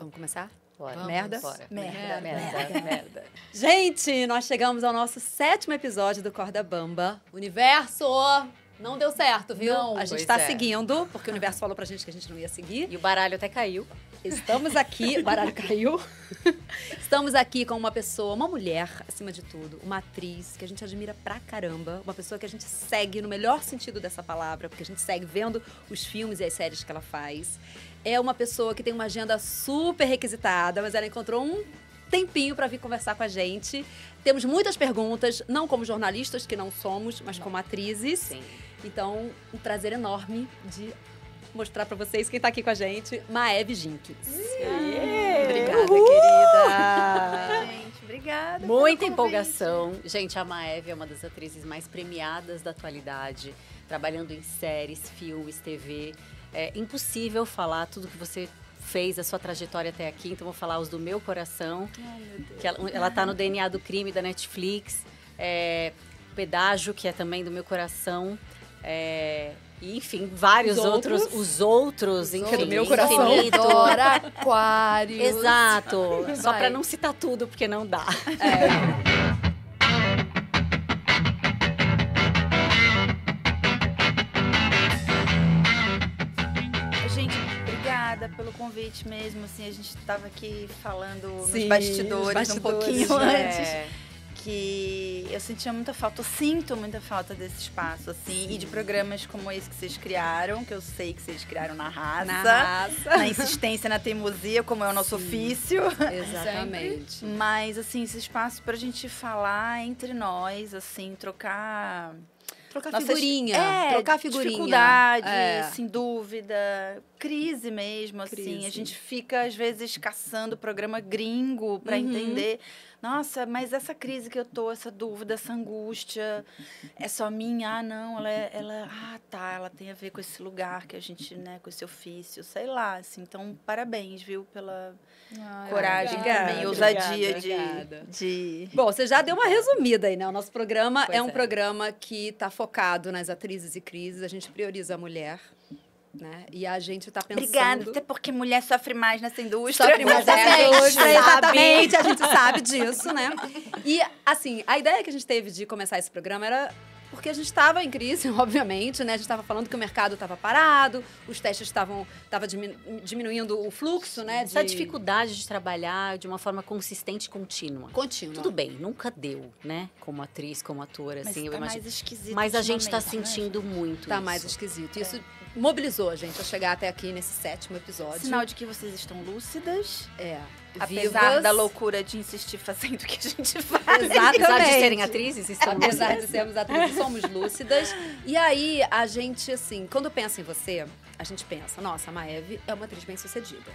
Vamos começar? Bora. Vamos. Merda? Bora. Merda. Gente, nós chegamos ao nosso 7º episódio do Corda Bamba. Universo! Não deu certo, viu? Não, a gente pois tá é. seguindo, porque o universo falou pra gente que a gente não ia seguir. E o baralho até caiu. Estamos aqui, o baralho caiu. Estamos aqui com uma pessoa, uma mulher, acima de tudo, uma atriz que a gente admira pra caramba, uma pessoa que a gente segue no melhor sentido dessa palavra, porque a gente segue vendo os filmes e as séries que ela faz. É uma pessoa que tem uma agenda super requisitada, mas ela encontrou um tempinho para vir conversar com a gente. Temos muitas perguntas, não como jornalistas, que não somos, mas como atrizes. Sim. Então, um prazer enorme de mostrar para vocês quem tá aqui com a gente, Maeve Jenkins. Obrigada, querida. Gente, obrigada. Muita empolgação. Gente, a Maeve é uma das atrizes mais premiadas da atualidade, trabalhando em séries, filmes, TV. É impossível falar tudo que você fez, a sua trajetória até aqui, então vou falar os do meu coração. Ai, meu Deus. Que ela tá no DNA do Crime da Netflix. Pedágio, que é também do meu coração. E, enfim, vários outros. Os outros, enfim. do meu coração. Infinito. Dora, Aquários. Exato. Só Vai. pra não citar tudo, porque não dá. Gente, obrigada pelo convite mesmo. Assim, a gente estava aqui falando Sim, nos bastidores um pouquinho é. antes. Que eu sentia muita falta, eu sinto muita falta desse espaço, assim, e de programas como esse que vocês criaram, que eu sei que vocês criaram na raça, na insistência, na teimosia, como é o nosso ofício. Exatamente. Mas, assim, esse espaço pra gente falar entre nós, assim, trocar nossas- Figurinha. É, trocar figurinha. dificuldade, É. assim, dúvida, crise mesmo, assim. Crise. A gente fica, às vezes, caçando programa gringo pra entender. Nossa, mas essa crise que eu tô, essa dúvida, essa angústia, é só minha? Ah, não, ela tem a ver com esse lugar que a gente, né, com esse ofício, sei lá, assim. Então, parabéns, viu, pela coragem obrigada, também, ousadia obrigada. de... Bom, você já deu uma resumida aí, né? O nosso programa Pois é um é. programa que tá focado nas atrizes e crises. A gente prioriza a mulher, né? E a gente tá pensando... Obrigada, até porque mulher sofre mais nessa indústria. Sofre mais Mas essa é, indústria, sabe. exatamente, a gente sabe disso, né? E, assim, a ideia que a gente teve de começar esse programa era porque a gente estava em crise, obviamente, né? A gente estava falando que o mercado estava parado, os testes estavam diminuindo o fluxo, né? Essa dificuldade de trabalhar de uma forma consistente e contínua. contínua. Tudo bem, nunca deu, né? Como atriz, como atora, Mas assim, eu tá imagino. mais esquisito Mas a gente tá ultimamente, né, sentindo muito Tá isso. mais esquisito. Isso mobilizou a gente a chegar até aqui nesse 7º episódio. Sinal de que vocês estão lúcidas, Apesar apesar da loucura de insistir fazendo o que a gente faz. Exatamente. Apesar de serem atrizes, estão Apesar de sermos atrizes, somos lúcidas. E aí, a gente, assim, quando pensa em você, a gente pensa, nossa, a Maeve é uma atriz bem-sucedida.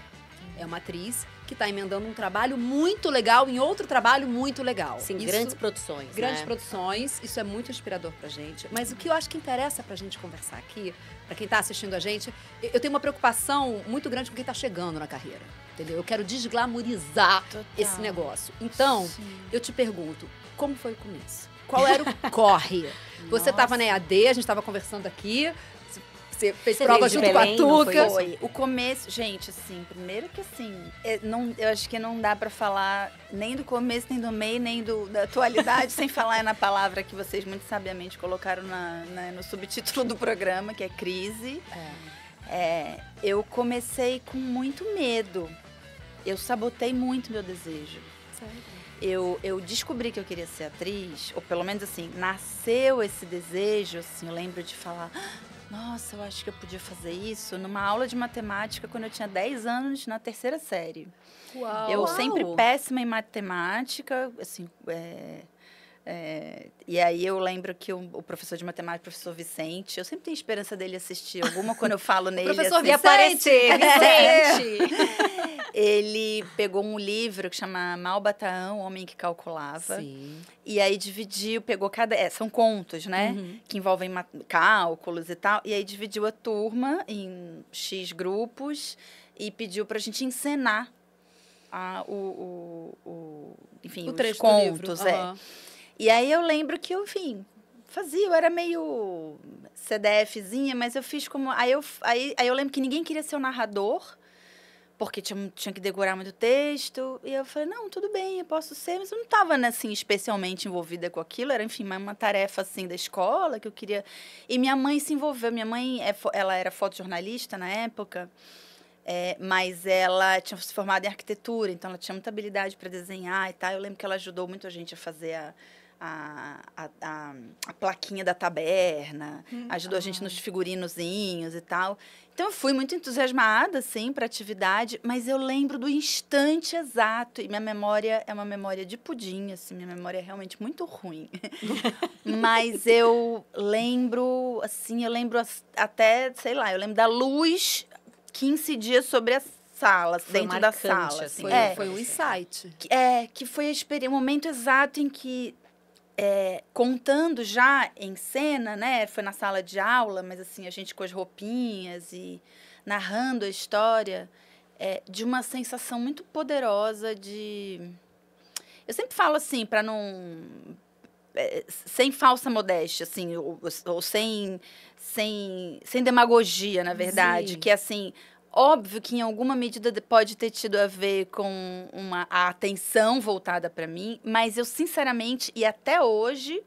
É uma atriz que está emendando um trabalho muito legal em outro trabalho muito legal. Sim, Isso- grandes produções, Grandes né? produções, isso é muito inspirador pra gente. Mas o que eu acho que interessa pra gente conversar aqui, pra quem tá assistindo a gente, eu tenho uma preocupação muito grande com quem tá chegando na carreira. Entendeu? Eu quero desglamorizar Total. esse negócio. Então, Sim. eu te pergunto, como foi o começo? Qual era o corre? Você tava na EAD, a gente tava conversando aqui, você fez Você prova veio de junto Belém, com a não Tuca. Foi. O começo, gente, assim, primeiro que assim, eu acho que não dá pra falar nem do começo, nem do meio, nem da atualidade, sem falar na palavra que vocês muito sabiamente colocaram no subtítulo do programa, que é crise. Eu comecei com muito medo. Eu sabotei muito meu desejo. Eu descobri que eu queria ser atriz, ou pelo menos assim, nasceu esse desejo, assim, eu lembro de falar, nossa, eu acho que eu podia fazer isso numa aula de matemática quando eu tinha 10 anos, na 3ª série. Uau. Eu sempre Uau. péssima em matemática, assim, e aí eu lembro que o professor de matemática, o professor Vicente, eu sempre tenho esperança dele assistir alguma quando eu falo nele. Professor assim, Vicente! Vicente! Ele pegou um livro que chama Malbataão, O Homem que Calculava. Sim. E aí dividiu, pegou são contos, né? Uhum. Que envolvem cálculos e tal. E aí dividiu a turma em X grupos e pediu pra gente encenar enfim, O os trecho do contos. livro. Aham. E aí eu lembro que eu, enfim, fazia, eu era meio CDFzinha, mas eu fiz como... Aí eu lembro que ninguém queria ser o narrador, porque tinha que decorar muito texto. E eu falei, não, tudo bem, eu posso ser. Mas eu não estava, né, assim, especialmente envolvida com aquilo. Era, enfim, uma tarefa, assim, da escola que eu queria... E minha mãe se envolveu. Minha mãe, ela era fotojornalista na época, mas ela tinha se formado em arquitetura, então ela tinha muita habilidade para desenhar e tal. Eu lembro que ela ajudou muito a gente a fazer a plaquinha da taberna, ajudou a gente nos figurinozinhos e tal. Então, eu fui muito entusiasmada, assim, para a atividade, mas eu lembro do instante exato. E minha memória é uma memória de pudim, assim, minha memória é realmente muito ruim. Mas eu lembro, assim, até, sei lá, eu lembro da luz que incidia sobre a sala, dentro da sala. Assim. Foi um insight. Que foi o momento exato em que, contando já em cena, né? Foi na sala de aula, mas assim, a gente com as roupinhas e narrando a história, de uma sensação muito poderosa de... Eu sempre falo assim, para não... sem falsa modéstia, assim, ou sem demagogia, na verdade. Sim. Que, assim, óbvio que em alguma medida pode ter tido a ver com a atenção voltada para mim, mas eu, sinceramente, e até hoje,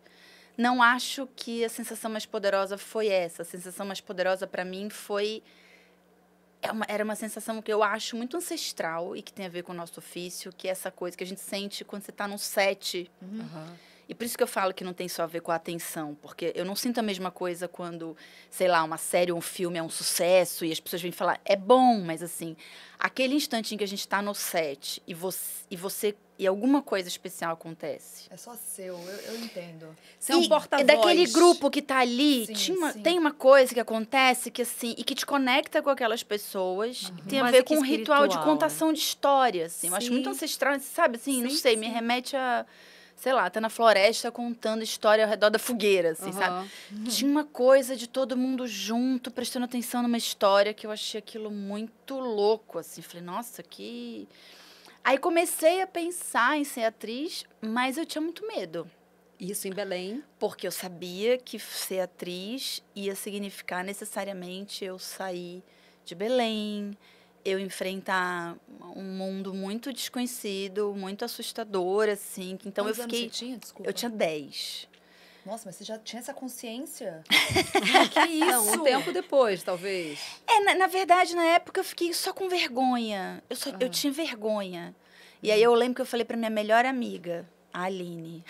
não acho que a sensação mais poderosa foi essa. A sensação mais poderosa para mim era uma sensação que eu acho muito ancestral e que tem a ver com o nosso ofício, que é essa coisa que a gente sente quando você está num set. E por isso que eu falo que não tem só a ver com a atenção, porque eu não sinto a mesma coisa quando, sei lá, uma série ou um filme é um sucesso e as pessoas vêm falar, é bom, mas assim, aquele instante em que a gente está no set e alguma coisa especial acontece. É só seu, eu entendo. Você é um porta-voz. Daquele grupo que tá ali, Sim. Tem uma coisa que acontece que, assim, e que te conecta com aquelas pessoas, que tem a ver com um ritual de contação de história, assim. Eu acho muito ancestral, sabe, assim, não sei, me remete a... sei lá, tá na floresta contando história ao redor da fogueira, assim, sabe? Tinha uma coisa de todo mundo junto, prestando atenção numa história que eu achei aquilo muito louco, assim. Falei, nossa, que... Aí comecei a pensar em ser atriz, mas eu tinha muito medo. Isso em Belém? Porque eu sabia que ser atriz ia significar necessariamente eu sair de Belém, eu enfrentar um mundo muito desconhecido, muito assustador, assim. Então Quantos eu fiquei... anos você tinha? Desculpa. Eu tinha 10. Nossa, mas você já tinha essa consciência? Que isso? Não, um tempo depois, talvez. Na verdade, na época, eu fiquei só com vergonha. Eu tinha vergonha. E aí eu lembro que eu falei pra minha melhor amiga, a Aline.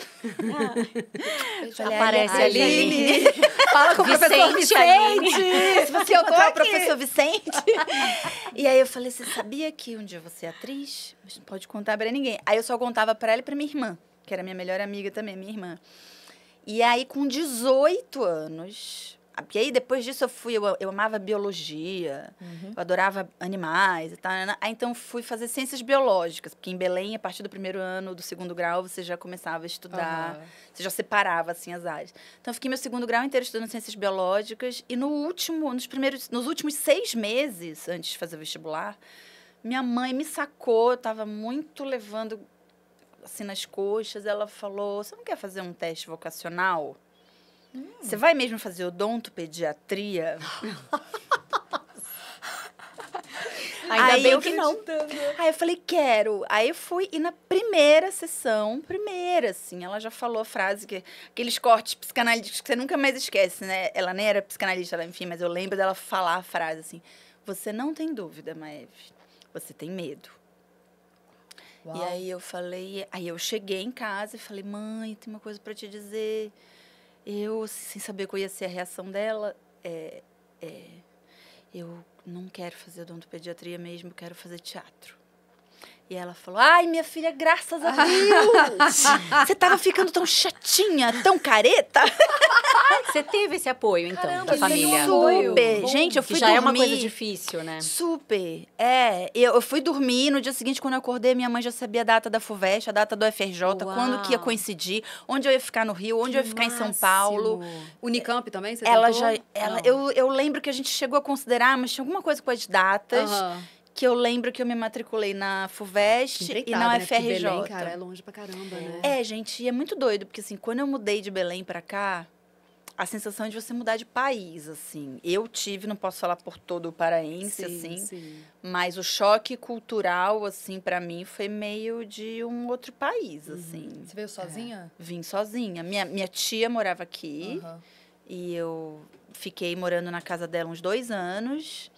Aparece a Aline. Fala com o professor Vicente. Se você encontrar o professor Vicente. E aí eu falei, você sabia que um dia eu vou ser atriz? Mas não pode contar pra ninguém. Aí eu só contava pra ela e pra minha irmã, que era minha melhor amiga também, minha irmã. E aí, com 18 anos... Porque aí, depois disso, eu amava biologia, eu adorava animais e tal. Aí, então, fui fazer ciências biológicas, porque em Belém, a partir do primeiro ano do segundo grau, você já começava a estudar, você já separava, assim, as áreas. Então, eu fiquei meu segundo grau inteiro estudando ciências biológicas e nos últimos 6 meses, antes de fazer o vestibular, minha mãe me sacou, eu estava muito levando, assim, nas coxas, ela falou, você não quer fazer um teste vocacional? Você vai mesmo fazer odontopediatria? Ainda bem que não. Aí eu falei, quero. Aí eu fui, e na primeira sessão, assim, ela já falou a frase, aqueles cortes psicanalíticos que você nunca mais esquece, né? Ela nem era psicanalista, enfim, mas eu lembro dela falar a frase assim, você não tem dúvida, Maeve, você tem medo. Uau. E aí eu cheguei em casa e falei, mãe, tem uma coisa para te dizer. Eu, sem saber qual ia ser a reação dela, eu não quero fazer odontopediatria mesmo, eu quero fazer teatro. E ela falou, ai, minha filha, graças a Deus! Você tava ficando tão chatinha, tão careta? Você teve esse apoio, então, Caramba, da família? Super! Gente, eu fui já dormir... é uma coisa difícil, né? Super! Eu fui dormir, no dia seguinte, quando eu acordei, minha mãe já sabia a data da FUVEST, a data do FRJ, Uau. quando que ia coincidir, onde eu ia ficar no Rio, onde eu ia ficar em São Paulo. Unicamp também, você Ela tentou? já... eu lembro que a gente chegou a considerar, mas tinha alguma coisa com as datas... Que eu lembro que eu me matriculei na FUVEST e na UFRJ. Né? Belém, cara, é longe pra caramba, né? Gente, e é muito doido, porque assim, quando eu mudei de Belém pra cá, a sensação de você mudar de país, assim. Eu tive, não posso falar por todo o paraense, assim, sim. mas o choque cultural, assim, para mim, foi meio de um outro país, assim. Você veio sozinha? Vim sozinha. Minha tia morava aqui Aham. e eu fiquei morando na casa dela uns 2 anos.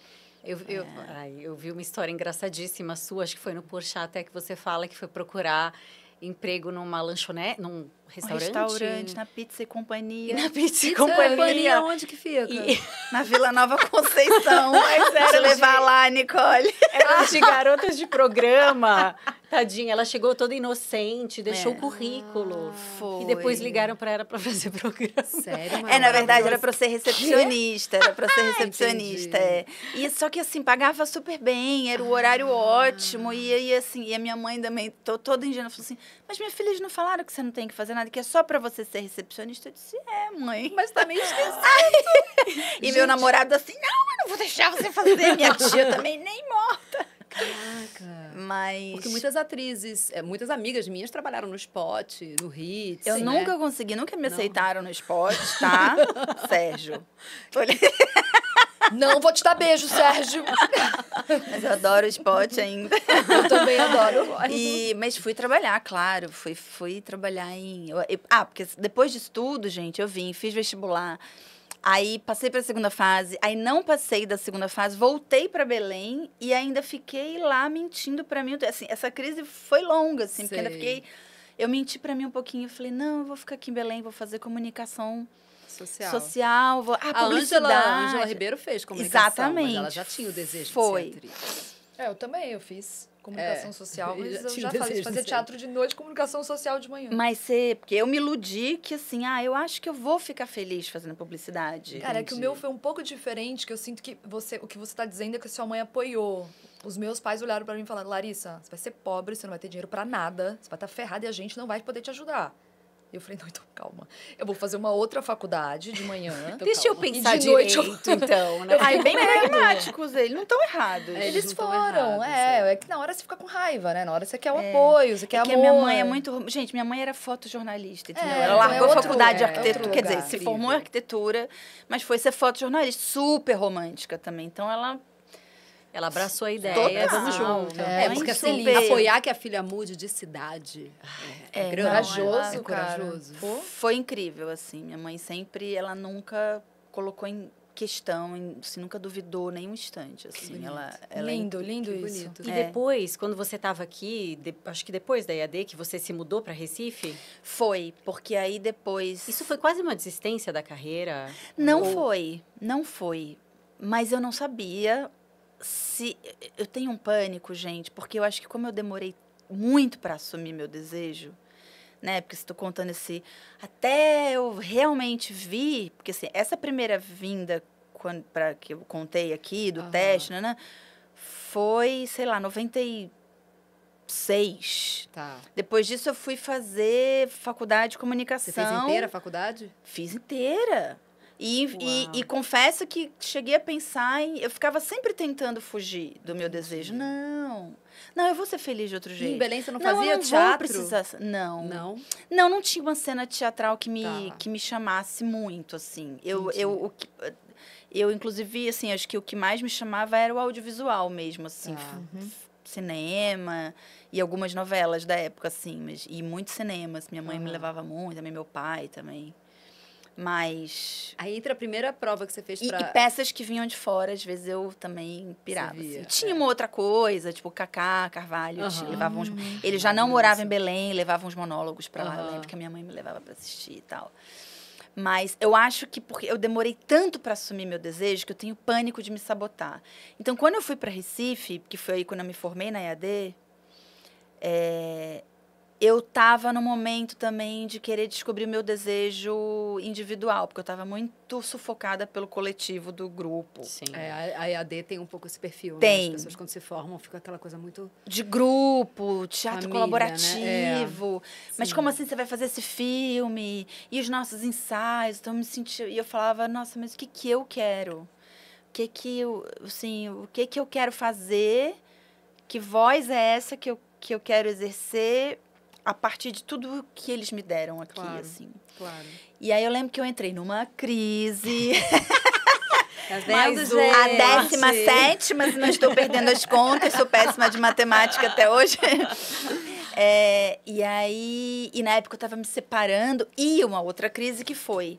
Eu vi uma história engraçadíssima sua, acho que foi no Porchat até que você fala que foi procurar emprego numa lanchonete, num restaurante. Na Pizza e Companhia. E na Pizza e Pizza Companhia. onde que fica? Na Vila Nova Conceição. Mas era Te levar lá, Nicole. Era de garotas de programa. Tadinha, ela chegou toda inocente, deixou o currículo. Foi. E depois ligaram para ela para fazer programa. Sério, Na verdade, era pra eu ser recepcionista. Era pra eu ser entendi. recepcionista, E só que, assim, pagava super bem, era o horário ótimo. E assim, e a minha mãe também, toda ingênua, falou assim, mas minha filha, eles não falaram que você não tem que fazer nada, que é só pra você ser recepcionista? Eu disse, mãe. Mas também esqueci. E meu namorado assim, não, eu não vou deixar você fazer. Minha tia também, nem morta. Caraca. Mas Porque muitas atrizes, muitas amigas minhas trabalharam no Spot, no Hits. eu né? nunca consegui, nunca me Não. aceitaram no esporte, tá? Sérgio. Não vou te dar beijo, Sérgio. Mas eu adoro o esporte ainda. Eu também adoro. Mas fui trabalhar, claro. Fui trabalhar porque depois disso tudo, gente, eu fiz vestibular. Aí passei para a segunda fase, aí não passei da segunda fase, voltei para Belém e ainda fiquei lá mentindo para mim. Assim, essa crise foi longa, assim, porque Sei. eu menti para mim um pouquinho, eu falei, não, eu vou ficar aqui em Belém, vou fazer comunicação social. a Ângela Ângela Ribeiro fez comunicação, Exatamente. mas ela já tinha o desejo Foi. de ser atriz. Eu também, eu fiz comunicação social, eu mas já eu tinha já desejo de fazia ser. teatro de noite, comunicação social de manhã. Mas porque eu me iludi que assim, eu acho que eu vou ficar feliz fazendo publicidade. Cara, é que o meu foi um pouco diferente, que eu sinto que o que você tá dizendo é que a sua mãe apoiou. Os meus pais olharam pra mim e falaram, Larissa, você vai ser pobre, você não vai ter dinheiro pra nada, você vai estar ferrada e a gente não vai poder te ajudar. Eu falei, não, então calma. Eu vou fazer uma outra faculdade de manhã. Deixa eu E pensar de noite direito, então, né? Bem pragmáticos, eles não estão errados. Eles não tão foram, errados, é que na hora você fica com raiva, né? Na hora você quer o apoio, você quer amor. Porque a minha mãe é muito... Gente, minha mãe era fotojornalista, entendeu? Ela então largou a outro- faculdade de é arquitetura, outro quer dizer, lugar. se formou em arquitetura, mas foi ser fotojornalista, super romântica também. Então, Ela abraçou a ideia, Total. vamos junto. Porque assim, super. apoiar que a filha mude de cidade é grande. corajoso, é cara. corajoso. foi incrível, assim. Minha mãe sempre, ela nunca colocou em questão, assim, nunca duvidou nem um instante, assim. Ela Lindo, lindo Que isso. bonito. E depois, quando você estava aqui, acho que depois da EAD, que você se mudou para Recife, Foi, porque aí depois... isso foi quase uma desistência da carreira? Não Ou- foi. Mas eu não sabia se... Eu tenho um pânico, gente, porque eu acho que como eu demorei muito para assumir meu desejo, né? Porque estou contando até eu realmente vi... Porque, assim, essa primeira vinda que eu contei aqui, do teste, né? Foi, sei lá, 96. Tá. Depois disso, eu fui fazer faculdade de comunicação. Você fez inteira a faculdade? Fiz inteira. E confesso que cheguei a pensar eu ficava sempre tentando fugir do meu desejo. Não, eu vou ser feliz de outro E jeito. em Belém você não eu fazia não teatro? Vou precisar, não. Não tinha uma cena teatral que me chamasse muito, assim. Eu, inclusive, assim, acho que o que mais me chamava era o audiovisual mesmo, assim. Cinema e algumas novelas da época, assim. E muitos cinemas. Minha mãe me levava muito, também meu pai também. Mas... Aí entra a primeira prova que você fez pra... E peças que vinham de fora, às vezes eu também pirava. Você via, Assim. Tinha uma outra coisa, tipo Cacá, Carvalho, Aham. levavam ele já não morava em Belém, levavam uns monólogos pra lá, eu lembro que a minha mãe me levava pra assistir e tal. Mas eu acho que porque eu demorei tanto para assumir meu desejo que eu tenho pânico de me sabotar. Então, quando eu fui para Recife, que foi aí quando eu me formei na EAD, eu estava no momento também de querer descobrir o meu desejo individual, porque eu estava muito sufocada pelo coletivo do grupo. Sim. a EAD tem um pouco esse perfil, Tem. né? As pessoas quando se formam ficam aquela coisa muito... De grupo, teatro Família, colaborativo. né? Mas Sim. como assim você vai fazer esse filme? E os nossos ensaios? Então, eu me sentia... E eu falava, nossa, mas o que eu quero? O que eu quero fazer? Que voz é essa que eu quero exercer? a partir de tudo que eles me deram aqui, Claro. assim. Claro. E aí eu lembro que eu entrei numa crise. Tá vendo, Mais gente? A 17ª, se não estou perdendo as contas, sou péssima de matemática até hoje. E na época eu estava me separando. E uma outra crise que foi...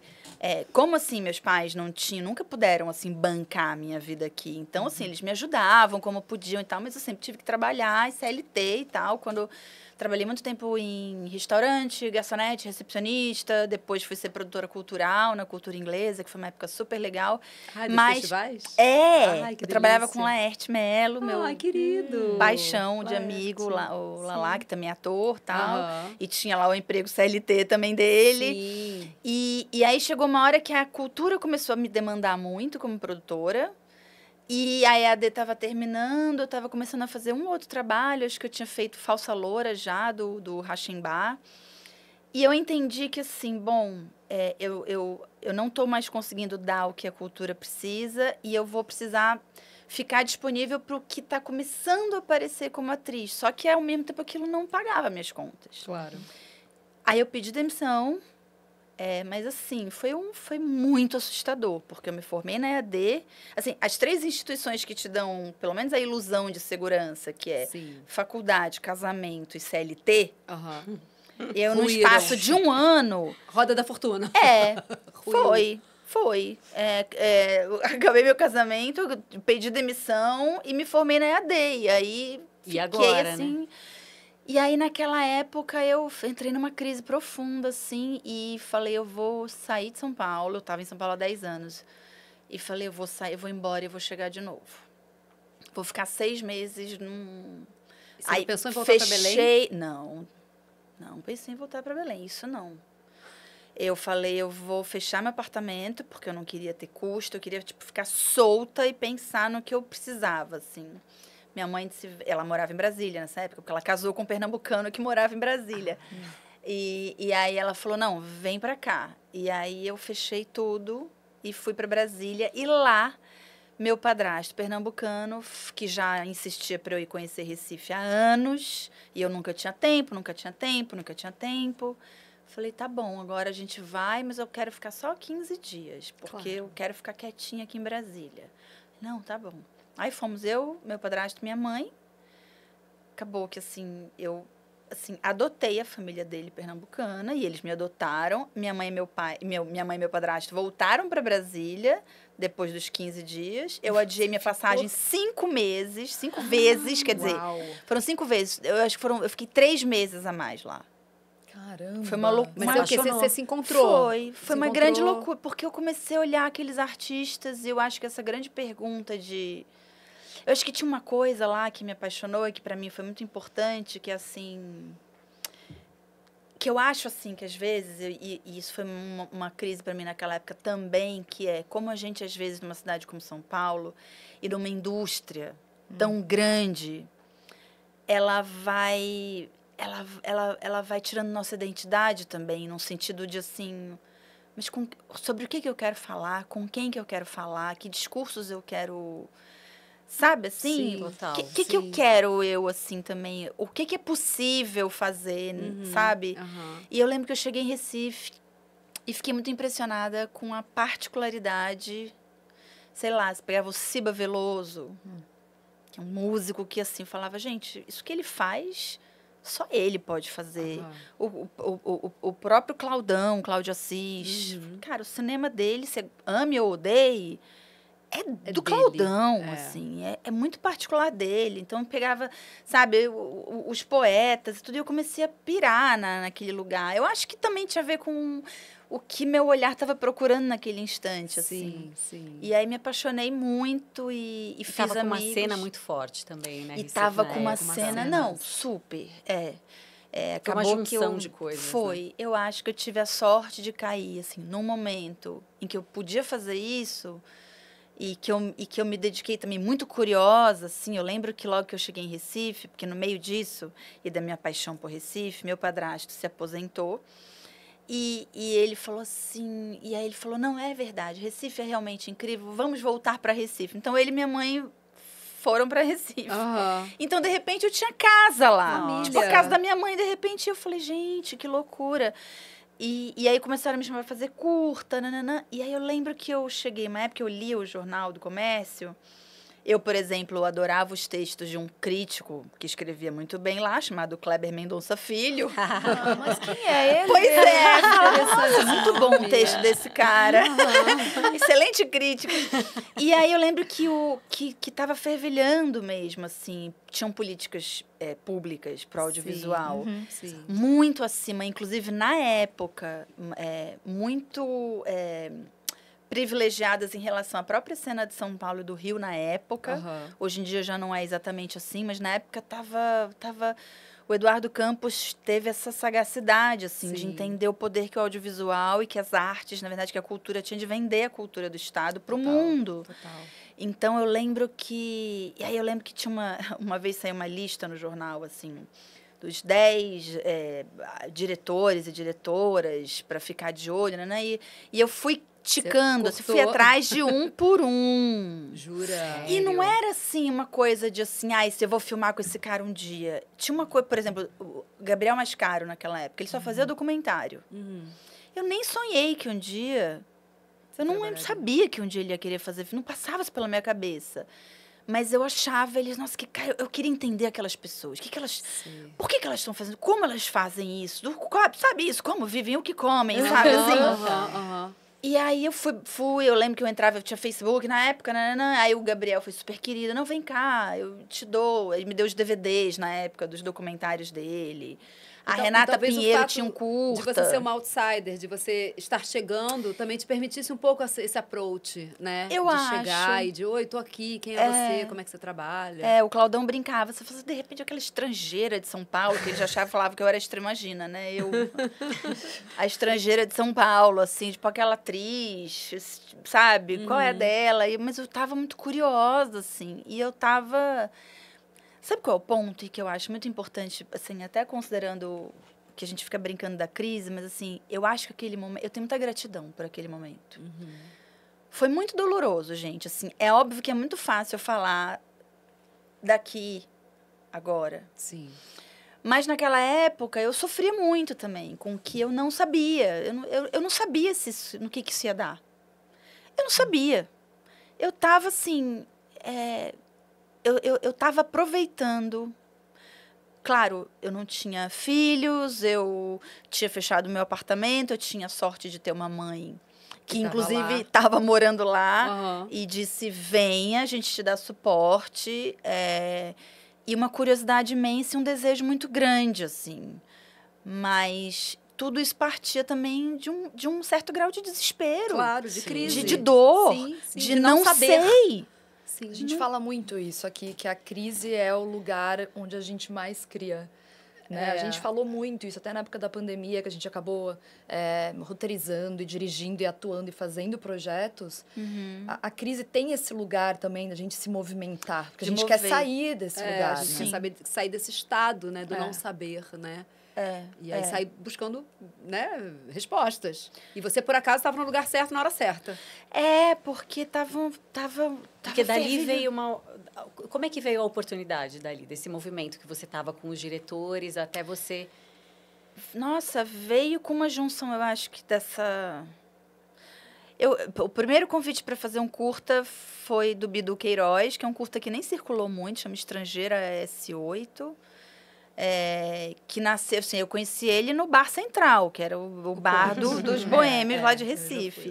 como assim meus pais nunca puderam assim bancar a minha vida aqui. Então, assim, eles me ajudavam como podiam e tal, mas eu sempre tive que trabalhar, CLT e tal. Quando trabalhei muito tempo em restaurante, garçonete, recepcionista, depois fui ser produtora cultural na cultura inglesa, que foi uma época super legal. Ai, dos Mas- festivais? Ai, que Eu trabalhava delícia. com Laerte Melo, meu Ai, querido. paixão de Laerte. amigo, o Lalá, que também é ator e tal. Aham. E tinha lá o emprego CLT também dele. Sim. E aí chegou uma hora que a cultura começou a me demandar muito como produtora. E a EAD estava terminando, eu estava começando a fazer um outro trabalho. Acho que eu tinha feito Falsa Loura já, do Rachembar. E eu entendi que, assim, eu não estou mais conseguindo dar o que a cultura precisa e eu vou precisar ficar disponível para o que está começando a aparecer como atriz. Só que, ao mesmo tempo, aquilo não pagava minhas contas. Claro. Aí eu pedi demissão, mas assim, foi muito assustador, porque eu me formei na EAD. Assim, as 3 instituições que te dão, pelo menos, a ilusão de segurança, que é Sim. faculdade, casamento e CLT, Aham. eu, no Ruíram. espaço de um ano, Roda da fortuna. foi. Eu acabei meu casamento, pedi demissão e me formei na EAD. E aí, E fiquei agora, assim... né? E aí, naquela época, eu entrei numa crise profunda, assim, e falei, eu vou sair de São Paulo. Eu estava em São Paulo há 10 anos. E falei, eu vou sair, eu vou embora e vou chegar de novo. Vou ficar 6 meses num... Você não pensou em voltar pra Belém? Não pensei em voltar para Belém, isso não. Eu falei, eu vou fechar meu apartamento, porque eu não queria ter custo, eu queria, tipo, ficar solta e pensar no que eu precisava, assim. Minha mãe, ela morava em Brasília nessa época, porque ela casou com um pernambucano que morava em Brasília. E aí ela falou, não, vem pra cá. E aí eu fechei tudo e fui pra Brasília. E lá, meu padrasto pernambucano, que já insistia pra eu ir conhecer Recife há anos, e eu nunca tinha tempo. Falei, tá bom, agora a gente vai, mas eu quero ficar só 15 dias, porque Claro. eu quero ficar quietinha aqui em Brasília. Não, tá bom. Aí fomos eu, meu padrasto e minha mãe. Acabou que, assim, eu adotei a família dele pernambucana e eles me adotaram. Minha mãe e meu padrasto voltaram para Brasília depois dos 15 dias. Eu adiei minha passagem 5 vezes, quer dizer, Uau. foram 5 vezes. Eu acho que eu fiquei 3 meses a mais lá. Caramba. Foi uma loucura. Mas é o quê? Você se encontrou? Foi Se uma encontrou? grande loucura, porque eu comecei a olhar aqueles artistas e eu acho que essa grande pergunta de... Eu acho que tinha uma coisa lá que me apaixonou e que para mim foi muito importante, que assim... Que eu acho, assim, que às vezes, e isso foi uma crise para mim naquela época também, que é como a gente, às vezes, numa cidade como São Paulo, e numa indústria tão grande, ela vai tirando nossa identidade também, num sentido de, assim... Mas sobre o que eu quero falar, com quem que eu quero falar, que discursos eu quero... Sabe, assim? Sim, total. O que eu quero, assim, também? O que é possível fazer, sabe? Aham. E eu lembro que eu cheguei em Recife e fiquei muito impressionada com a particularidade, sei lá, você pegava o Ciba Veloso, que é um músico que, assim, falava, gente, isso que ele faz, só ele pode fazer. Aham. O próprio Cláudio Assis. Cara, o cinema dele, você ame ou odeie, é do dele. Claudão, É. assim, é muito particular dele. Então, eu pegava, sabe, os poetas e tudo, e eu comecei a pirar naquele lugar. Eu acho que também tinha a ver com o que meu olhar estava procurando naquele instante, assim. Sim. E aí me apaixonei muito e fiz Tava com uma amigos. cena muito forte também, né? E Recife, tava na com uma época. cena, não, super, Foi uma acabou que junção de coisas, Foi. Eu acho que eu tive a sorte de cair, assim, num momento em que eu podia fazer isso e que eu me dediquei também muito curiosa, assim. Eu lembro que logo que eu cheguei em Recife, porque no meio disso e da minha paixão por Recife, meu padrasto se aposentou. E ele falou assim, e aí ele falou, não, é verdade, Recife é realmente incrível, vamos voltar para Recife. Então, ele e minha mãe foram para Recife. Aham. Então, de repente, eu tinha casa lá. Família. Tipo, a casa da minha mãe. De repente, eu falei, gente, que loucura. E aí começaram a me chamar pra fazer curta, nananã. E aí eu lembro que eu cheguei, uma época eu lia o Jornal do Comércio. Eu, por exemplo, adorava os textos de um crítico que escrevia muito bem lá, chamado Kleber Mendonça Filho. Ah, mas quem é ele? Pois é, nossa, muito bom o texto desse cara. Excelente crítico. E aí eu lembro que estava fervilhando mesmo, assim. Tinham políticas públicas para o audiovisual. Sim. Muito acima, inclusive na época, muito privilegiadas em relação à própria cena de São Paulo e do Rio na época. Aham. Hoje em dia já não é exatamente assim, mas na época tava o Eduardo Campos teve essa sagacidade, assim, de Sim. entender o poder que o audiovisual e que as artes, na verdade, que a cultura tinha de vender a cultura do Estado para o Total. mundo. Total. Então, eu lembro que... E aí, eu lembro que tinha uma vez saiu uma lista no jornal, assim, dos 10 diretores e diretoras para ficar de olho, né? E eu fui ticando, assim, fui cortou? atrás de um por um. Jura? E não era, assim, uma coisa de, assim, se eu vou filmar com esse cara um dia. Tinha uma coisa, por exemplo, o Gabriel Mascaro, naquela época, ele só fazia documentário. Uhum. Eu nem sonhei que um dia... Eu não trabalharia. sabia que um dia ele ia querer fazer, não passava isso pela minha cabeça. Mas eu achava eles, nossa, cara, eu queria entender aquelas pessoas. Sim. Por que elas estão fazendo? Como elas fazem isso? Sabe isso? Como vivem, o que comem, sabe assim? Aham. E aí eu fui, eu lembro que eu tinha Facebook na época, aí o Gabriel foi super querido, não, vem cá, eu te dou. Ele me deu os DVDs na época dos documentários dele. A Então, Renata talvez o Pinheiro fato tinha um De curta. você ser uma outsider, de você estar chegando, também te permitisse um pouco esse approach, né? Eu de acho. chegar e de, oi, tô aqui, quem é você, como é que você trabalha? O Claudão brincava. Você falou, de repente, aquela estrangeira de São Paulo, que ele já falava que eu era imagina, né? A estrangeira de São Paulo, assim, tipo aquela atriz, sabe? Qual é a dela? Mas eu tava muito curiosa, assim. E eu tava... Sabe qual é o ponto que eu acho muito importante, assim, até considerando que a gente fica brincando da crise, mas, assim, eu acho que aquele momento... Eu tenho muita gratidão por aquele momento. Foi muito doloroso, gente. Assim, é óbvio que é muito fácil eu falar daqui, agora. Sim. Mas naquela época eu sofria muito também com o que eu não sabia. Eu não sabia no que isso ia dar. Eu não sabia. Eu estava assim... Eu estava aproveitando. Claro, eu não tinha filhos, eu tinha fechado meu apartamento, eu tinha sorte de ter uma mãe que tava inclusive lá. estava morando lá Aham. e disse, venha, a gente te dá suporte. E uma curiosidade imensa e um desejo muito grande, assim. Mas tudo isso partia também de um certo grau de desespero. Claro, de crise. De dor, Sim, sim, de não saber. sei. Sim. A gente fala muito isso aqui, que a crise é o lugar onde a gente mais cria. Né? A gente falou muito isso, até na época da pandemia, que a gente acabou roteirizando e dirigindo e atuando e fazendo projetos. A crise tem esse lugar também da gente se movimentar, porque a gente quer sair desse lugar. A gente né? quer saber, sair desse estado, né? Do É. não saber, né? E aí é. sair buscando, né, respostas. E você, por acaso, estava no lugar certo na hora certa. Porque tava Porque dali fervilhando. veio uma... Como é que veio a oportunidade dali, desse movimento que você estava com os diretores, até você... Nossa, veio com uma junção, eu acho que dessa... O primeiro convite para fazer um curta foi do Bidu Queiroz, que é um curta que nem circulou muito, chama Estrangeira S8. Que nasceu, assim, eu conheci ele no Bar Central, que era o bar dos boêmios lá de Recife.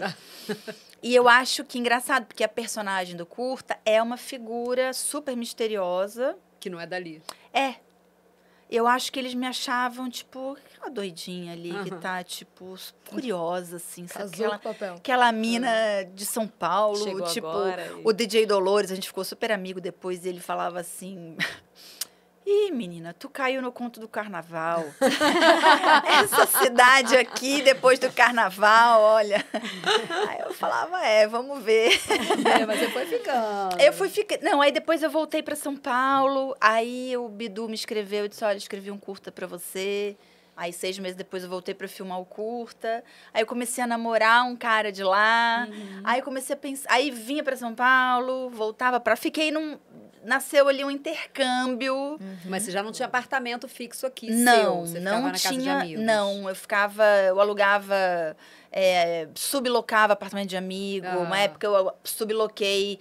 E eu acho que engraçado, porque a personagem do curta é uma figura super misteriosa. Que não é dali. Eu acho que eles me achavam, tipo, uma doidinha ali, que tá, tipo, curiosa, assim. Sabe? Casou com o papel. Aquela mina de São Paulo, Chegou tipo, agora e- o DJ Dolores, a gente ficou super amigo depois, e ele falava assim... Ih, menina, tu caiu no conto do carnaval. Essa cidade aqui, depois do carnaval, olha. Aí eu falava, vamos ver. Mas você foi ficando. Eu fui ficar... Não, aí depois eu voltei para São Paulo, aí o Bidu me escreveu, eu disse, olha, escrevi um curta para você. Aí 6 meses depois eu voltei para filmar o curta. Aí eu comecei a namorar um cara de lá. Aí eu comecei a pensar, aí vinha para São Paulo, voltava para... Fiquei nasceu ali um intercâmbio. Mas você já não tinha apartamento fixo aqui, Não, seu? Você não ficava na casa de tinha. amigos? Não, eu alugava, sublocava apartamento de amigo. Uma época eu subloquei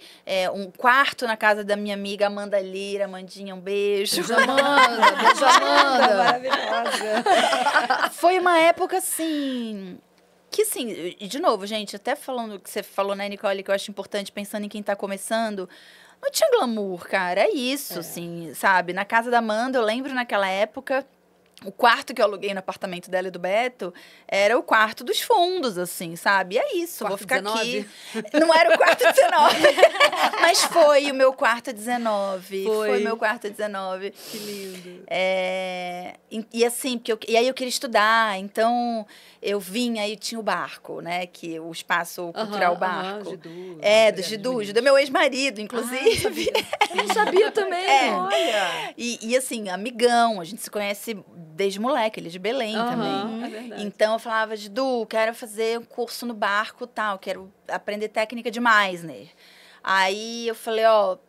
um quarto na casa da minha amiga Amanda Lira. Amandinha, um beijo. Beijo, Amanda. Beijo, Amanda. Maravilhosa. Foi uma época assim. Que assim, de novo, gente, até falando o que você falou, né, Nicole, que eu acho importante, pensando em quem tá começando. Não tinha glamour, cara. É isso, assim, sabe? Na casa da Amanda, eu lembro naquela época. O quarto que eu aluguei no apartamento dela e do Beto era o quarto dos fundos, assim, sabe? E é isso, Quarto vou ficar 19? aqui. Não era o quarto 19, mas foi o meu quarto 19. Foi o meu quarto 19. Que lindo. E assim, e aí eu queria estudar, então eu vinha e tinha o barco, né? Que o espaço cultural barco. Gidu. Do Gidu, meu ex-marido, inclusive. Eu sabia também, olha. E assim, amigão, a gente se conhece desde moleque, ele é de Belém também. É verdade. Então eu falava, Gidu, quero fazer um curso no barco, tal, quero aprender técnica de Meissner. Aí eu falei,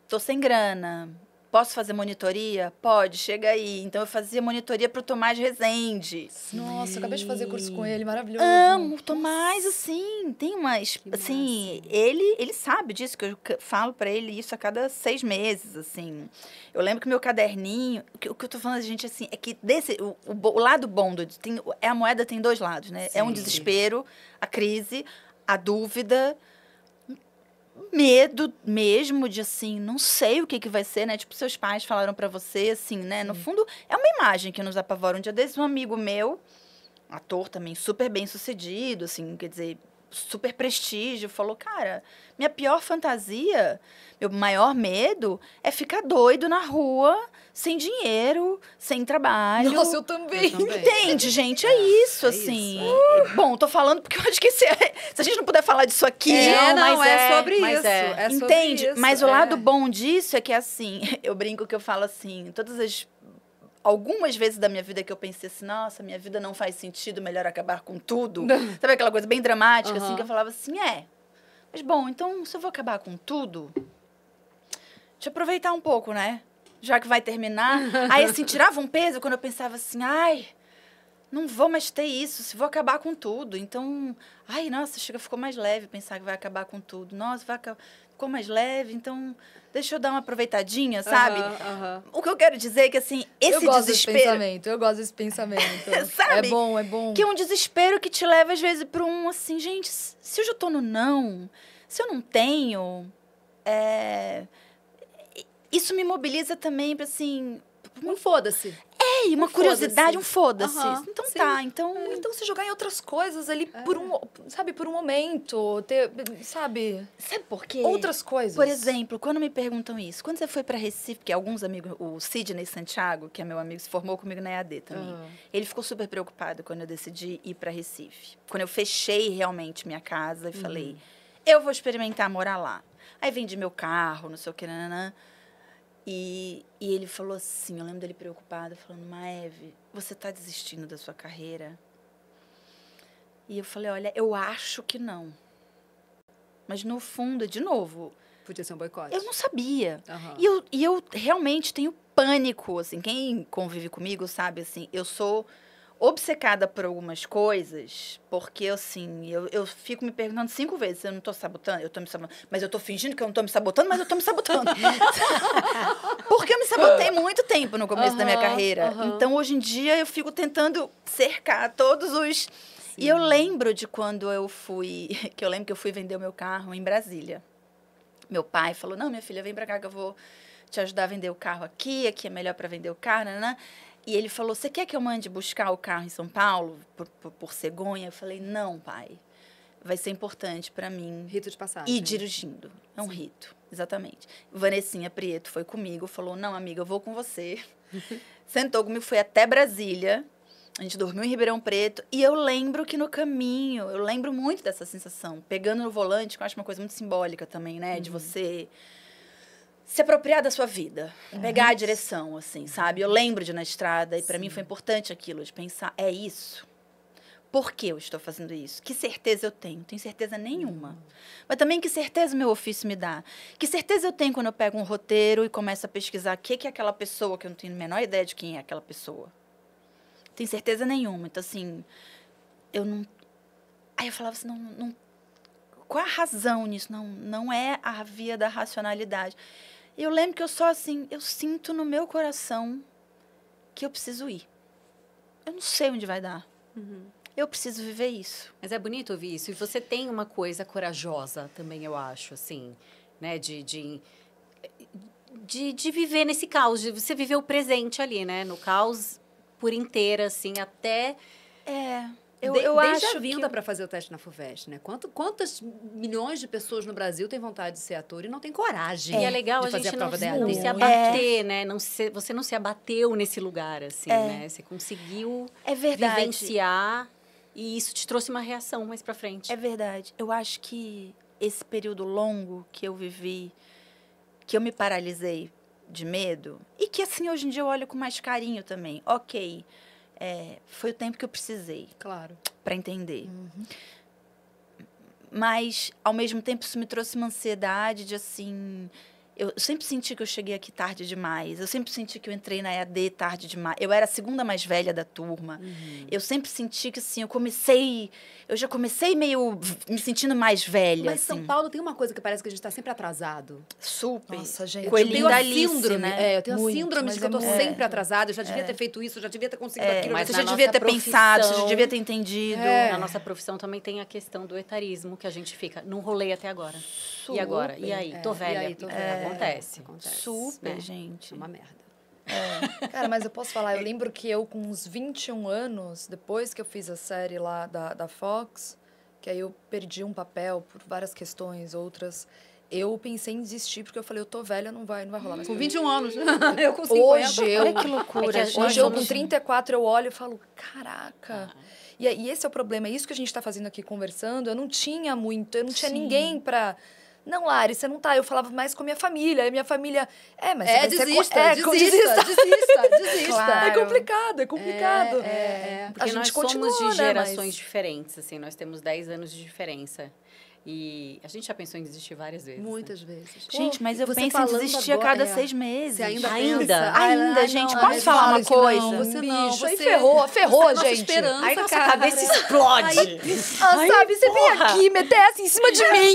tô sem grana. Posso fazer monitoria? Pode, chega aí. Então eu fazia monitoria pro Tomás Rezende. Nossa, eu acabei de fazer curso com ele, maravilhoso. Amo, Tomás, assim, tem umas, assim, ele sabe disso, que eu falo pra ele isso a cada 6 meses, assim. Eu lembro que meu caderninho, o que eu tô falando, gente, assim, é que o lado bom a moeda tem 2 lados, né? É um desespero, a crise, a dúvida, medo mesmo de, assim, não sei o que vai ser, né? Tipo, seus pais falaram pra você, assim, né? No fundo, é uma imagem que nos apavora. Um dia desses, um amigo meu, ator também super bem sucedido, assim, quer dizer, super prestígio, falou, cara, minha pior fantasia, meu maior medo é ficar doido na rua, sem dinheiro, sem trabalho. Nossa, eu também. Entende, gente? É isso, assim. Bom, tô falando porque eu acho que se a gente não puder falar disso aqui... sobre mas isso. é. Entende? Isso, mas o lado bom disso é que, assim, eu brinco que eu falo assim, algumas vezes da minha vida que eu pensei assim, nossa, minha vida não faz sentido, melhor acabar com tudo. Sabe aquela coisa bem dramática, assim, que eu falava assim, mas bom, então, se eu vou acabar com tudo, deixa eu aproveitar um pouco, né? Já que vai terminar. Aí, assim, tirava um peso quando eu pensava assim, não vou mais ter isso, se vou acabar com tudo. Então, nossa, ficou mais leve pensar que vai acabar com tudo. Nossa, ficou mais leve, então deixa eu dar uma aproveitadinha, sabe? O que eu quero dizer é que, assim, esse desespero... Eu gosto desse pensamento. Sabe? É bom. Que é um desespero que te leva, às vezes, para um, assim, gente, se eu já tô no não, se eu não tenho... Isso me mobiliza também para, assim... Um foda-se. E uma curiosidade, um foda-se. Então sim. tá, então... Então, se jogar em outras coisas ali por um momento, sabe? Sabe por quê? Outras coisas. Por exemplo, quando me perguntam isso, quando você foi para Recife, que alguns amigos, o Sidney Santiago, que é meu amigo, se formou comigo na EAD também. Ele ficou super preocupado quando eu decidi ir para Recife. Quando eu fechei realmente minha casa e falei, eu vou experimentar morar lá. Aí vendi meu carro, não sei o que, nananã. E ele falou assim, eu lembro dele preocupado, falando, Maeve, você tá desistindo da sua carreira? E eu falei, olha, eu acho que não. Mas no fundo, de novo... Podia ser um boicote. Eu não sabia. E eu realmente tenho pânico, assim, quem convive comigo sabe, assim, eu sou obcecada por algumas coisas, porque, assim, eu fico me perguntando 5 vezes se eu não tô sabotando, eu tô me sabotando, mas eu tô fingindo que eu não tô me sabotando, mas eu tô me sabotando. Porque eu me sabotei muito tempo no começo da minha carreira. Então, hoje em dia, eu fico tentando cercar todos os... Sim. E eu lembro de quando eu fui vender o meu carro em Brasília. Meu pai falou, não, minha filha, vem pra cá que eu vou te ajudar a vender o carro aqui é melhor para vender o carro, né? E ele falou, você quer que eu mande buscar o carro em São Paulo, por cegonha? Eu falei, não, pai. Vai ser importante para mim. Rito de passagem. Ir dirigindo. É um rito, exatamente. Vanessinha Prieto foi comigo, falou, não, amiga, eu vou com você. Sentou comigo, foi até Brasília. A gente dormiu em Ribeirão Preto. E eu lembro que no caminho, eu lembro muito dessa sensação. Pegando no volante, que eu acho uma coisa muito simbólica também, né? De você... se apropriar da sua vida, pegar a direção, assim, sabe? Eu lembro de ir na estrada, e para mim foi importante aquilo, de pensar, é isso. Por que eu estou fazendo isso? Que certeza eu tenho? Não tenho certeza nenhuma. Mas também que certeza o meu ofício me dá? Que certeza eu tenho quando eu pego um roteiro e começo a pesquisar o que é aquela pessoa, que eu não tenho a menor ideia de quem é aquela pessoa? Não tenho certeza nenhuma. Então, assim, eu não... Aí eu falava assim, não, qual é a razão nisso? Não é a via da racionalidade. E eu lembro que eu só, assim, eu sinto no meu coração que eu preciso ir. Eu não sei onde vai dar. Eu preciso viver isso. Mas é bonito ouvir isso. E você tem uma coisa corajosa também, eu acho, assim, né? De viver nesse caos, de você viver o presente ali, né? No caos por inteira, assim, até... Eu Desde acho a vinda que... para fazer o teste na FUVEST, né? Quantas milhões de pessoas no Brasil têm vontade de ser ator e não tem coragem E é legal de a fazer gente a prova da não EAD? se abater, né? Você não se abateu nesse lugar, assim, né? Você conseguiu É verdade. vivenciar e isso te trouxe uma reação mais pra frente. É verdade. Eu acho que esse período longo que eu vivi, que eu me paralisei de medo, e que, assim, hoje em dia eu olho com mais carinho também. Ok, foi o tempo que eu precisei Claro. para entender. Mas, ao mesmo tempo, isso me trouxe uma ansiedade de, assim... Eu sempre senti que eu cheguei aqui tarde demais. Eu sempre senti que eu entrei na EAD tarde demais. Eu era a segunda mais velha da turma. Eu sempre senti que, assim, eu já comecei meio me sentindo mais velha, Mas assim. São Paulo tem uma coisa que parece que a gente está sempre atrasado. Super. Nossa, gente. Coelhinho Eu tenho da a Alice, síndrome, né? eu tenho a Muito, síndrome mas de que eu tô é muito. sempre atrasada. Eu já devia ter feito isso, eu já devia ter conseguido aquilo. Mas Você na já devia nossa ter pensado, você já profissão- devia ter entendido. Na nossa profissão também tem a questão do etarismo, que a gente fica, não rolei até agora. E agora? E aí? Tô velha. E aí, tô velha. Acontece. Super, né? gente. É uma merda. Cara, mas eu posso falar, eu lembro que eu, com uns 21 anos, depois que eu fiz a série lá da Fox, que aí eu perdi um papel por várias questões, outras, eu pensei em desistir, porque eu falei, eu tô velha, não vai rolar mais. Com 21 anos. Eu com 50. Hoje eu... Olha que loucura, É que a- gente. Hoje eu, com somos- 34, eu olho e falo, caraca. E esse é o problema, é isso que a gente tá fazendo aqui, conversando. Eu não tinha ninguém pra... Não, Lari, você não tá. Eu falava mais com a minha família. E minha família... mas você vai ser desista. Claro. É complicado. Porque A gente nós continua, somos de né, gerações mas- diferentes, assim, nós temos 10 anos de diferença. E a gente já pensou em desistir várias vezes. né? Muitas vezes. Gente, mas eu Você penso em falando desistir a agora- cada 6 meses. Você ainda Ainda? pensa? Ainda, gente, posso mas falar fala uma isso coisa? Não, você não. Bicho, aí Você ferrou, você é a nossa gente. esperança, Aí nossa cara. cabeça explode. Sabe, você vem aqui, meter essa em cima de mim.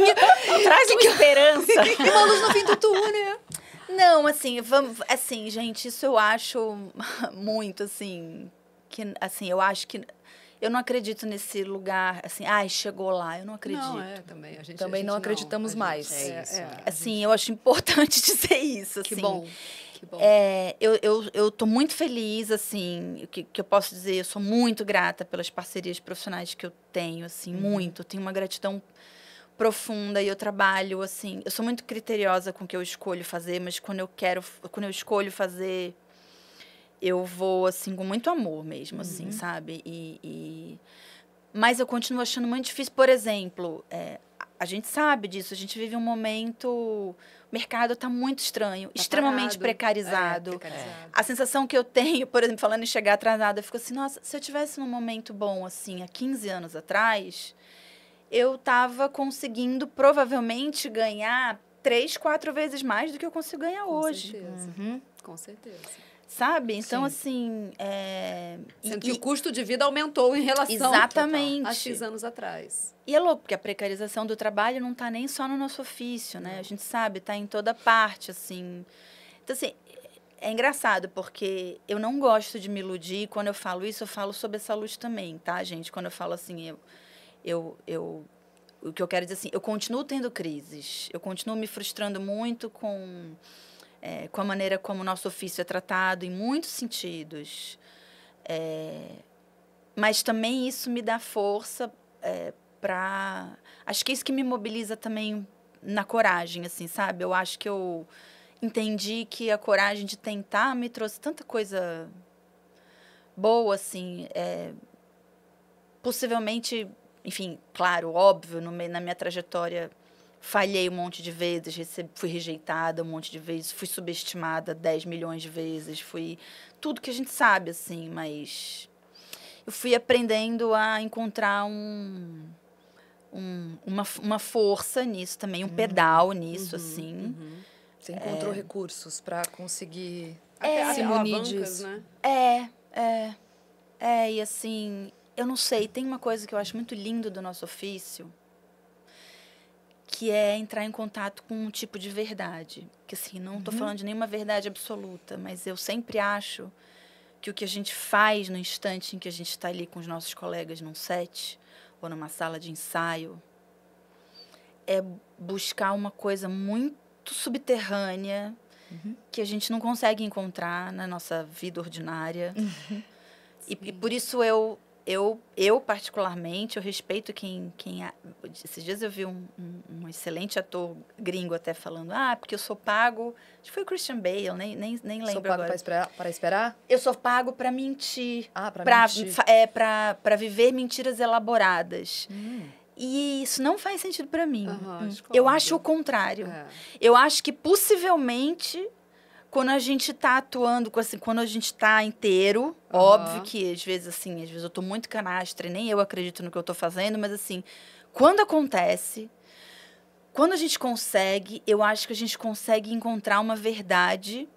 Traz uma esperança. E uma luz no fim do túnel. Não, assim, gente, isso eu acho muito, assim, que, assim, eu acho que eu não acredito nesse lugar, assim, chegou lá, eu não acredito. Não, também. A gente, Também não acreditamos mais. É isso. Assim, eu acho importante dizer isso, Que assim. bom. Que bom. Eu tô muito feliz, assim, que eu posso dizer, eu sou muito grata pelas parcerias profissionais que eu tenho, assim, muito. Eu tenho uma gratidão profunda e eu trabalho, assim, eu sou muito criteriosa com o que eu escolho fazer, mas quando eu escolho fazer, eu vou, assim, com muito amor mesmo, assim, sabe? Mas eu continuo achando muito difícil, por exemplo, a gente sabe disso, a gente vive um momento... O mercado está muito estranho, extremamente parado. precarizado. Precarizado. A sensação que eu tenho, por exemplo, falando em chegar atrasada, eu fico assim, nossa, se eu tivesse num momento bom, assim, há 15 anos atrás, eu estava conseguindo, provavelmente, ganhar 3, 4 vezes mais do que eu consigo ganhar hoje. Com certeza. Sabe? Então, assim... Sendo que o custo de vida aumentou em relação Exatamente. a X anos atrás. E é louco, porque a precarização do trabalho não está nem só no nosso ofício, né? A gente sabe, está em toda parte, assim. Então, assim, é engraçado, porque eu não gosto de me iludir. Quando eu falo isso, eu falo sob essa luz também, tá, gente? Quando eu falo assim, o que eu quero dizer assim, eu continuo tendo crises. Eu continuo me frustrando muito com a maneira como o nosso ofício é tratado, em muitos sentidos. Mas também isso me dá força para... Acho que é isso que me mobiliza também na coragem, assim, sabe? Eu acho que eu entendi que a coragem de tentar me trouxe tanta coisa boa, assim. Possivelmente, enfim, claro, óbvio, na minha trajetória... Falhei um monte de vezes, fui rejeitada um monte de vezes, fui subestimada 10 milhões de vezes, fui tudo que a gente sabe, assim, mas eu fui aprendendo a encontrar uma força nisso também, um pedal nisso, assim. Você encontrou recursos para conseguir Até se munir alavancas, disso. né? E assim, eu não sei, tem uma coisa que eu acho muito lindo do nosso ofício, que é entrar em contato com um tipo de verdade. Que assim, não estou falando de nenhuma verdade absoluta, mas eu sempre acho que o que a gente faz no instante em que a gente está ali com os nossos colegas num set ou numa sala de ensaio é buscar uma coisa muito subterrânea que a gente não consegue encontrar na nossa vida ordinária. E por isso eu particularmente, eu respeito quem esses dias eu vi um excelente ator gringo até falando, porque eu sou pago, acho que foi o Christian Bale, nem lembro Sou pago agora. para esperar? Eu sou pago para mentir. Para mentir. Para viver mentiras elaboradas. E isso não faz sentido para mim. Eu acho o contrário. Eu acho que possivelmente quando a gente está atuando, assim, quando a gente está inteiro, óbvio que às vezes eu tô muito canastra e nem eu acredito no que eu tô fazendo, mas assim, quando acontece, quando a gente consegue, eu acho que a gente consegue encontrar uma verdade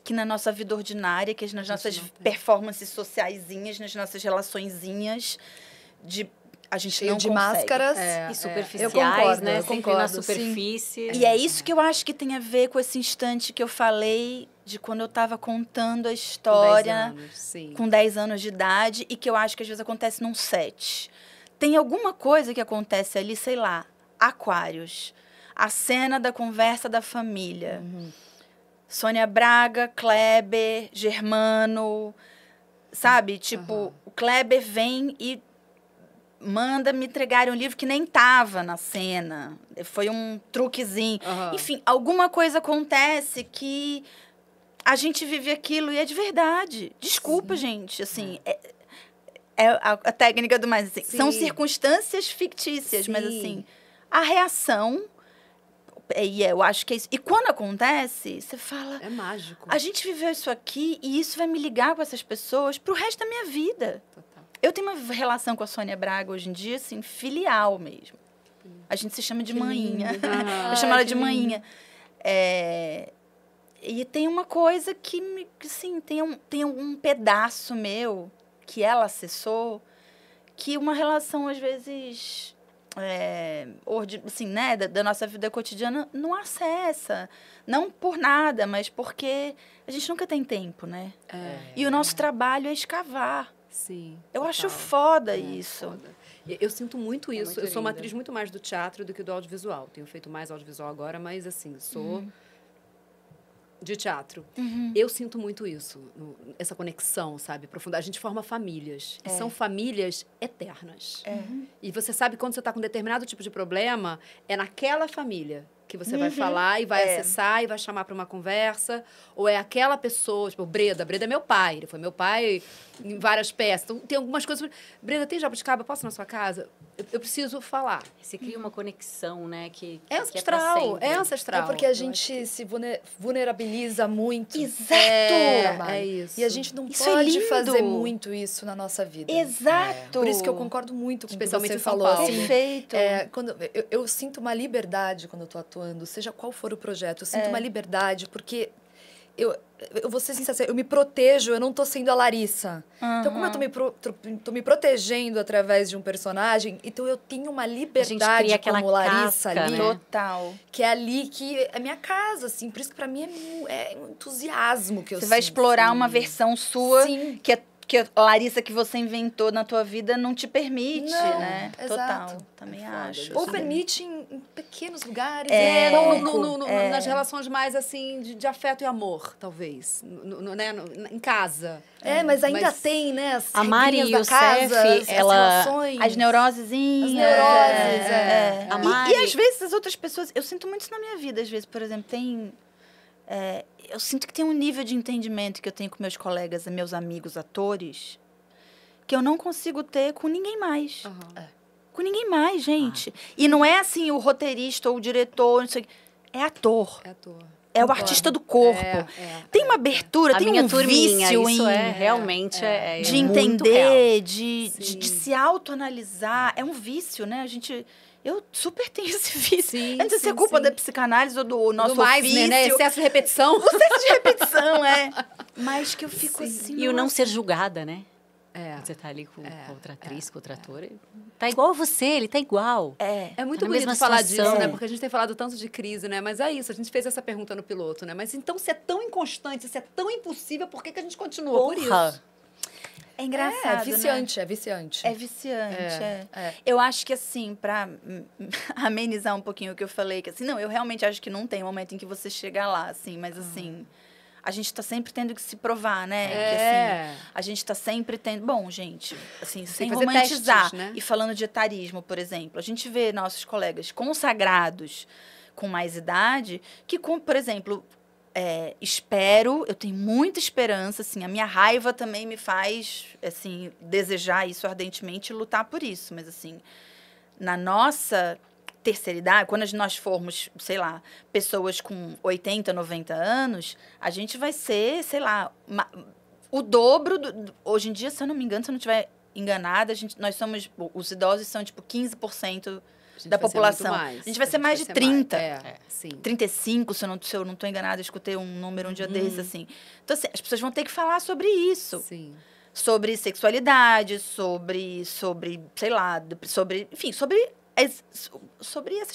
que na nossa vida ordinária, que nas nossas performances sociaizinhas, nas nossas relaçõezinhas, a gente cheio não de consegue. máscaras E superficiais, eu concordo, né? eu Sempre concordo, na sim. superfície. E é isso que eu acho que tem a ver com esse instante que eu falei de quando eu estava contando a história com 10 anos de idade e que eu acho que às vezes acontece num set. Tem alguma coisa que acontece ali, sei lá, Aquários, a cena da conversa da família. Sônia Braga, Kleber, Germano, sabe? Tipo, o Kleber vem e manda me entregarem um livro que nem tava na cena. Foi um truquezinho. Enfim, alguma coisa acontece que a gente vive aquilo e é de verdade. Desculpa, gente. Assim, é a técnica do mais. Assim, são circunstâncias fictícias, mas assim, a reação. Eu acho que é isso. E quando acontece, você fala... É mágico. A gente viveu isso aqui e isso vai me ligar com essas pessoas pro resto da minha vida. Total. Eu tenho uma relação com a Sônia Braga hoje em dia, assim, filial mesmo. A gente se chama de maninha. Eu chamo ela de maninha. E tem uma coisa que assim, tem um pedaço meu que ela acessou, que uma relação, às vezes, assim, né, da nossa vida cotidiana não acessa. Não por nada, mas porque a gente nunca tem tempo, né? E o nosso trabalho é escavar. Sim. Eu acho foda isso. Foda. Eu sinto muito isso. Muito Eu sou uma linda. atriz muito mais do teatro do que do audiovisual. Tenho feito mais audiovisual agora, mas assim, sou de teatro. Eu sinto muito isso, essa conexão, sabe? Profunda. A gente forma famílias. E são famílias eternas. E você sabe quando você está com determinado tipo de problema, é naquela família que você vai falar e vai acessar e vai chamar para uma conversa, ou é aquela pessoa, tipo, Breda é meu pai, ele foi meu pai em várias peças. Então, tem algumas coisas, Breda, tem jabuticaba, posso ir na sua casa? Eu preciso falar. Se cria uma conexão, né? Que É pra ancestral, sempre. é ancestral. É porque a gente se vulnerabiliza muito. Exato! É isso. E a gente não Isso é pode lindo. fazer muito isso na nossa vida. Exato! Por isso que eu concordo muito com o que Especialmente você em São falou. Paulo. Assim, Perfeito. quando eu sinto uma liberdade quando eu tô atuando, seja qual for o projeto. Eu sinto uma liberdade, porque eu vou ser sincera, eu me protejo, eu não tô sendo a Larissa. Então, como eu tô me protegendo através de um personagem, então eu tenho uma liberdade cria aquela como Larissa casca, ali. né? Total. Que é ali que é minha casa, assim. Por isso que pra mim é um entusiasmo que eu Você vai sinto. explorar uma versão sua Sim. que a Larissa que você inventou na tua vida não te permite, Não, né? exato. Total. Também acho. Ou Assim. permite em pequenos lugares. Nas relações mais, assim, de afeto e amor, talvez. Em casa. Mas ainda tem, né? As A Mari regrinhas e da o casa, Cef, as ela- As neurosezinhas. As neuroses, A E Mari... às vezes as outras pessoas... Eu sinto muito isso na minha vida. Às vezes, por exemplo, eu sinto que tem um nível de entendimento que eu tenho com meus colegas e meus amigos atores que eu não consigo ter com ninguém mais. Com ninguém mais, gente. E não é assim o roteirista ou o diretor, não sei o quê. É ator. É ator. é o artista do corpo. Tem uma abertura, tem um vício isso em... realmente de muito entender, real. de se autoanalisar. É um vício, né? Eu super tenho esse vício. Sim, Eu não sei se é sim, culpa sim. da psicanálise ou do nosso Do mais, ofício. né? Excesso de repetição. Excesso de repetição, Mas que eu fico assim... E o não nossa. ser julgada, né? Você tá ali com outra atriz, com outra atora. Tá igual a você, ele tá igual. É muito Tá na bonito mesma falar situação. disso, né? Porque a gente tem falado tanto de crise, né? Mas é isso, a gente fez essa pergunta no piloto, né? Mas então, se é tão inconstante, se é tão impossível, por que a gente continua? Por isso. É engraçado, É viciante, é viciante. É viciante, Eu acho que, assim, pra amenizar um pouquinho o que eu falei, que assim, não, eu realmente acho que não tem momento em que você chega lá, assim, mas assim... A gente tá sempre tendo que se provar, né? Que, assim, a gente tá sempre tendo... Bom, gente, assim, sem fazer romantizar. testes, né? E falando de etarismo, por exemplo, a gente vê nossos colegas consagrados com mais idade, que, por exemplo, eu tenho muita esperança, assim, a minha raiva também me faz, assim, desejar isso ardentemente e lutar por isso. Mas, assim, na nossa... terceira idade, quando nós formos, sei lá, pessoas com 80, 90 anos, a gente vai ser, sei lá, o dobro. Hoje em dia, se eu não me engano, se eu não estiver enganada, nós somos, os idosos são tipo 15% da população. A gente vai ser mais de 30. Sim. 35, se eu não estou enganada, eu escutei um número um dia desse, assim. Então, assim, as pessoas vão ter que falar sobre isso. Sim. Sobre sexualidade, sobre, sei lá, enfim, sobre essas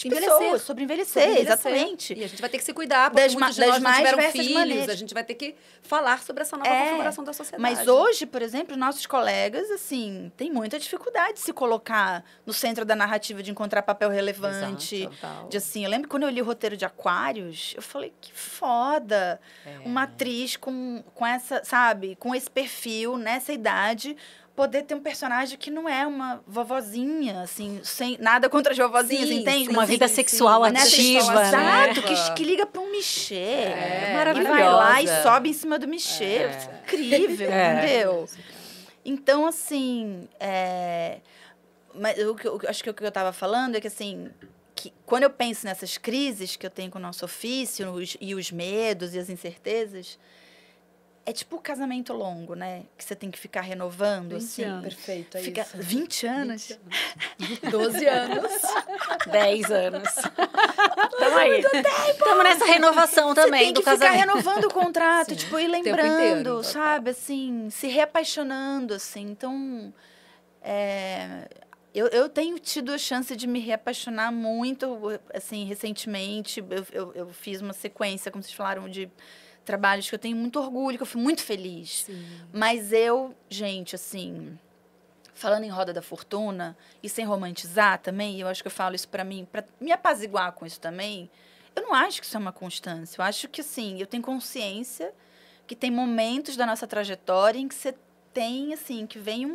pessoas, sobre envelhecer, exatamente. E a gente vai ter que se cuidar, porque muitos de nós não mais tiveram diversas filhos. maneiras. A gente vai ter que falar sobre essa nova configuração da sociedade. Mas hoje, por exemplo, nossos colegas, assim, têm muita dificuldade de se colocar no centro da narrativa, de encontrar papel relevante. Exato, de assim, eu lembro quando eu li o roteiro de Aquários, eu falei, que foda. Uma atriz com essa, sabe, com esse perfil, nessa idade, poder ter um personagem que não é uma vovozinha, assim, sem nada contra as vovozinhas, entende? Uma Mas, vida assim, sexual ativa, né? Exato, que liga para um Michê. Maravilhosa. Vai lá e sobe em cima do Michê. Incrível, entendeu? Então, assim, mas acho que o que eu estava falando é que, assim, que quando eu penso nessas crises que eu tenho com o nosso ofício e os medos e as incertezas, é tipo o casamento longo, né? Que você tem que ficar renovando, assim. Perfeito, Fica isso. 20 anos? 12 anos. 10 anos. Tamo aí. Estamos nessa renovação também do Você tem que ficar casamento. renovando o contrato, tipo, ir lembrando, inteiro, sabe? Assim, se reapaixonando, assim. Então, eu tenho tido a chance de me reapaixonar muito, assim, recentemente. Eu fiz uma sequência, como vocês falaram, de trabalhos que eu tenho muito orgulho, que eu fui muito feliz. Sim. Mas gente, assim, falando em Roda da Fortuna, e sem romantizar também, eu acho que eu falo isso para mim, para me apaziguar com isso também, eu não acho que isso é uma constância. Eu acho que, assim, eu tenho consciência que tem momentos da nossa trajetória em que você tem, assim, que vem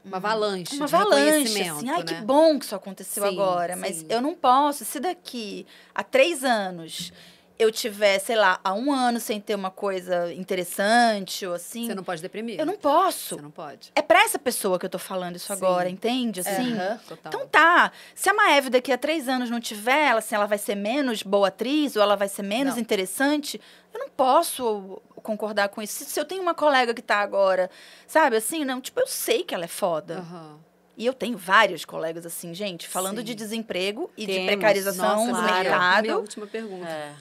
uma avalanche. Uma de avalanche, reconhecimento, assim. Ai, né? que bom que isso aconteceu Sim, agora. Mas sim. eu não posso. Se daqui a 3 anos eu tiver, sei lá, há 1 ano sem ter uma coisa interessante ou assim... Você não pode deprimir. Eu não posso. Você não pode. É pra essa pessoa que eu tô falando isso Sim. agora, entende? Assim, Total. então tá. Se a Maeve daqui a 3 anos não tiver, assim, ela vai ser menos boa atriz ou ela vai ser menos interessante, eu não posso concordar com isso. Se eu tenho uma colega que tá agora, sabe, assim, não, tipo, eu sei que ela é foda. Aham. E eu tenho vários colegas assim, gente, falando Sim. de desemprego e de Temos. precarização Nossa, do Maria, mercado. minha última pergunta.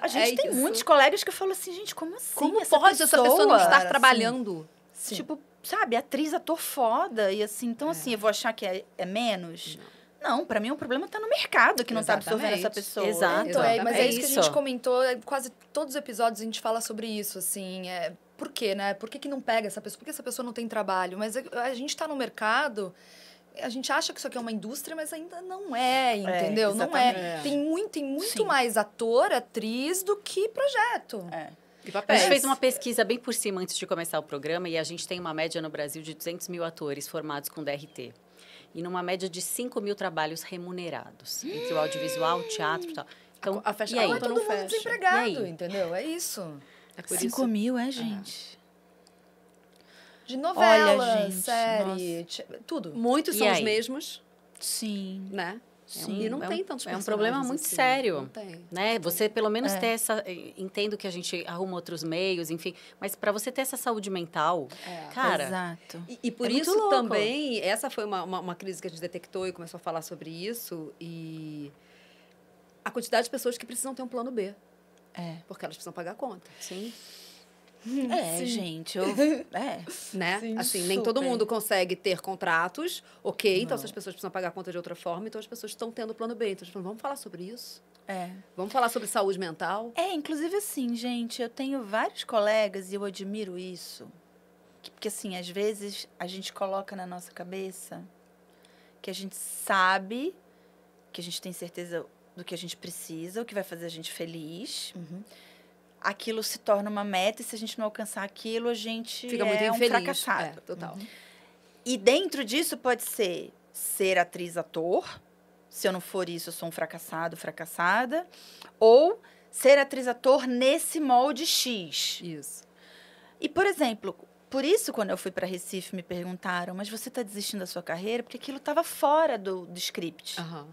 A gente tem isso. muitos colegas que falam assim, gente, como assim? Como pode essa pessoa não estar trabalhando? Assim, tipo, sabe, atriz, ator foda. E assim, então assim, eu vou achar que é menos? Não, pra mim o problema tá no mercado que não tá absorvendo essa pessoa. Exato. Então, mas é isso que a gente isso. comentou, quase todos os episódios a gente fala sobre isso, assim, por quê, né? Por que não pega essa pessoa? Por que essa pessoa não tem trabalho? Mas a gente tá no mercado, a gente acha que isso aqui é uma indústria, mas ainda não é, entendeu? Não é. Tem muito mais ator, atriz do que projeto. A gente fez uma pesquisa bem por cima antes de começar o programa e a gente tem uma média no Brasil de 200 mil atores formados com DRT. E numa média de 5 mil trabalhos remunerados, entre o audiovisual, o teatro e tal. Então, A fecha e aí? a conta Todo não mundo fecha. desempregado, E aí? entendeu? É isso. É por 5 isso. mil, gente? De novela, Olha, gente, série, tudo. Muitos E são os aí? mesmos, Sim. né? E não tem tantos É um problema personagens muito assim. sério. Não tem. Né? Você pelo menos ter essa... Entendo que a gente arruma outros meios, enfim. Mas para você ter essa saúde mental, cara... Exato. E por É muito isso louco. também, essa foi uma crise que a gente detectou e começou a falar sobre isso. E a quantidade de pessoas que precisam ter um plano B. Porque elas precisam pagar a conta. Sim. Gente, Né? Sim, assim, nem todo super. mundo consegue ter contratos, ok? Então, essas pessoas precisam pagar a conta de outra forma, então as pessoas estão tendo plano B. Então, a gente falou, vamos falar sobre isso? Vamos falar sobre saúde mental? Inclusive assim, gente, eu tenho vários colegas e eu admiro isso. Porque, assim, às vezes a gente coloca na nossa cabeça que a gente sabe, que a gente tem certeza do que a gente precisa, o que vai fazer a gente feliz. Aquilo se torna uma meta e se a gente não alcançar aquilo, a gente Fica muito um infeliz. fracassado. Total. E dentro disso pode ser atriz-ator. Se eu não for isso, eu sou um fracassado, fracassada. Ou ser atriz-ator nesse molde X. Isso. E, por exemplo, por isso, quando eu fui para Recife, me perguntaram, mas você está desistindo da sua carreira? Porque aquilo estava fora do script. Aham.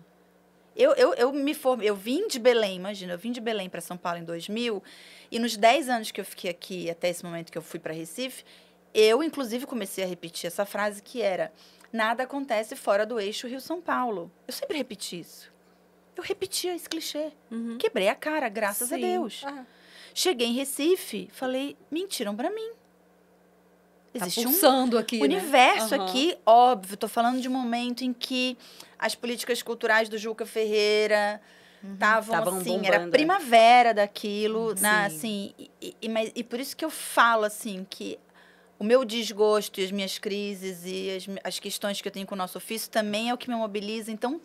Eu vim de Belém, imagina, eu vim de Belém para São Paulo em 2000, e nos 10 anos que eu fiquei aqui, até esse momento que eu fui para Recife, eu, inclusive, comecei a repetir essa frase que era: nada acontece fora do eixo Rio-São Paulo. Eu sempre repeti isso. Eu repetia esse clichê. Quebrei a cara, graças a Deus. Cheguei em Recife, falei, mentiram para mim. Existe pulsando aqui, universo né? aqui, óbvio. Tô falando de um momento em que as políticas culturais do Juca Ferreira estavam assim, bombando. era a primavera daquilo, né? Sim. Assim, e por isso que eu falo assim que o meu desgosto e as minhas crises e as questões que eu tenho com o nosso ofício também é o que me mobiliza. Então,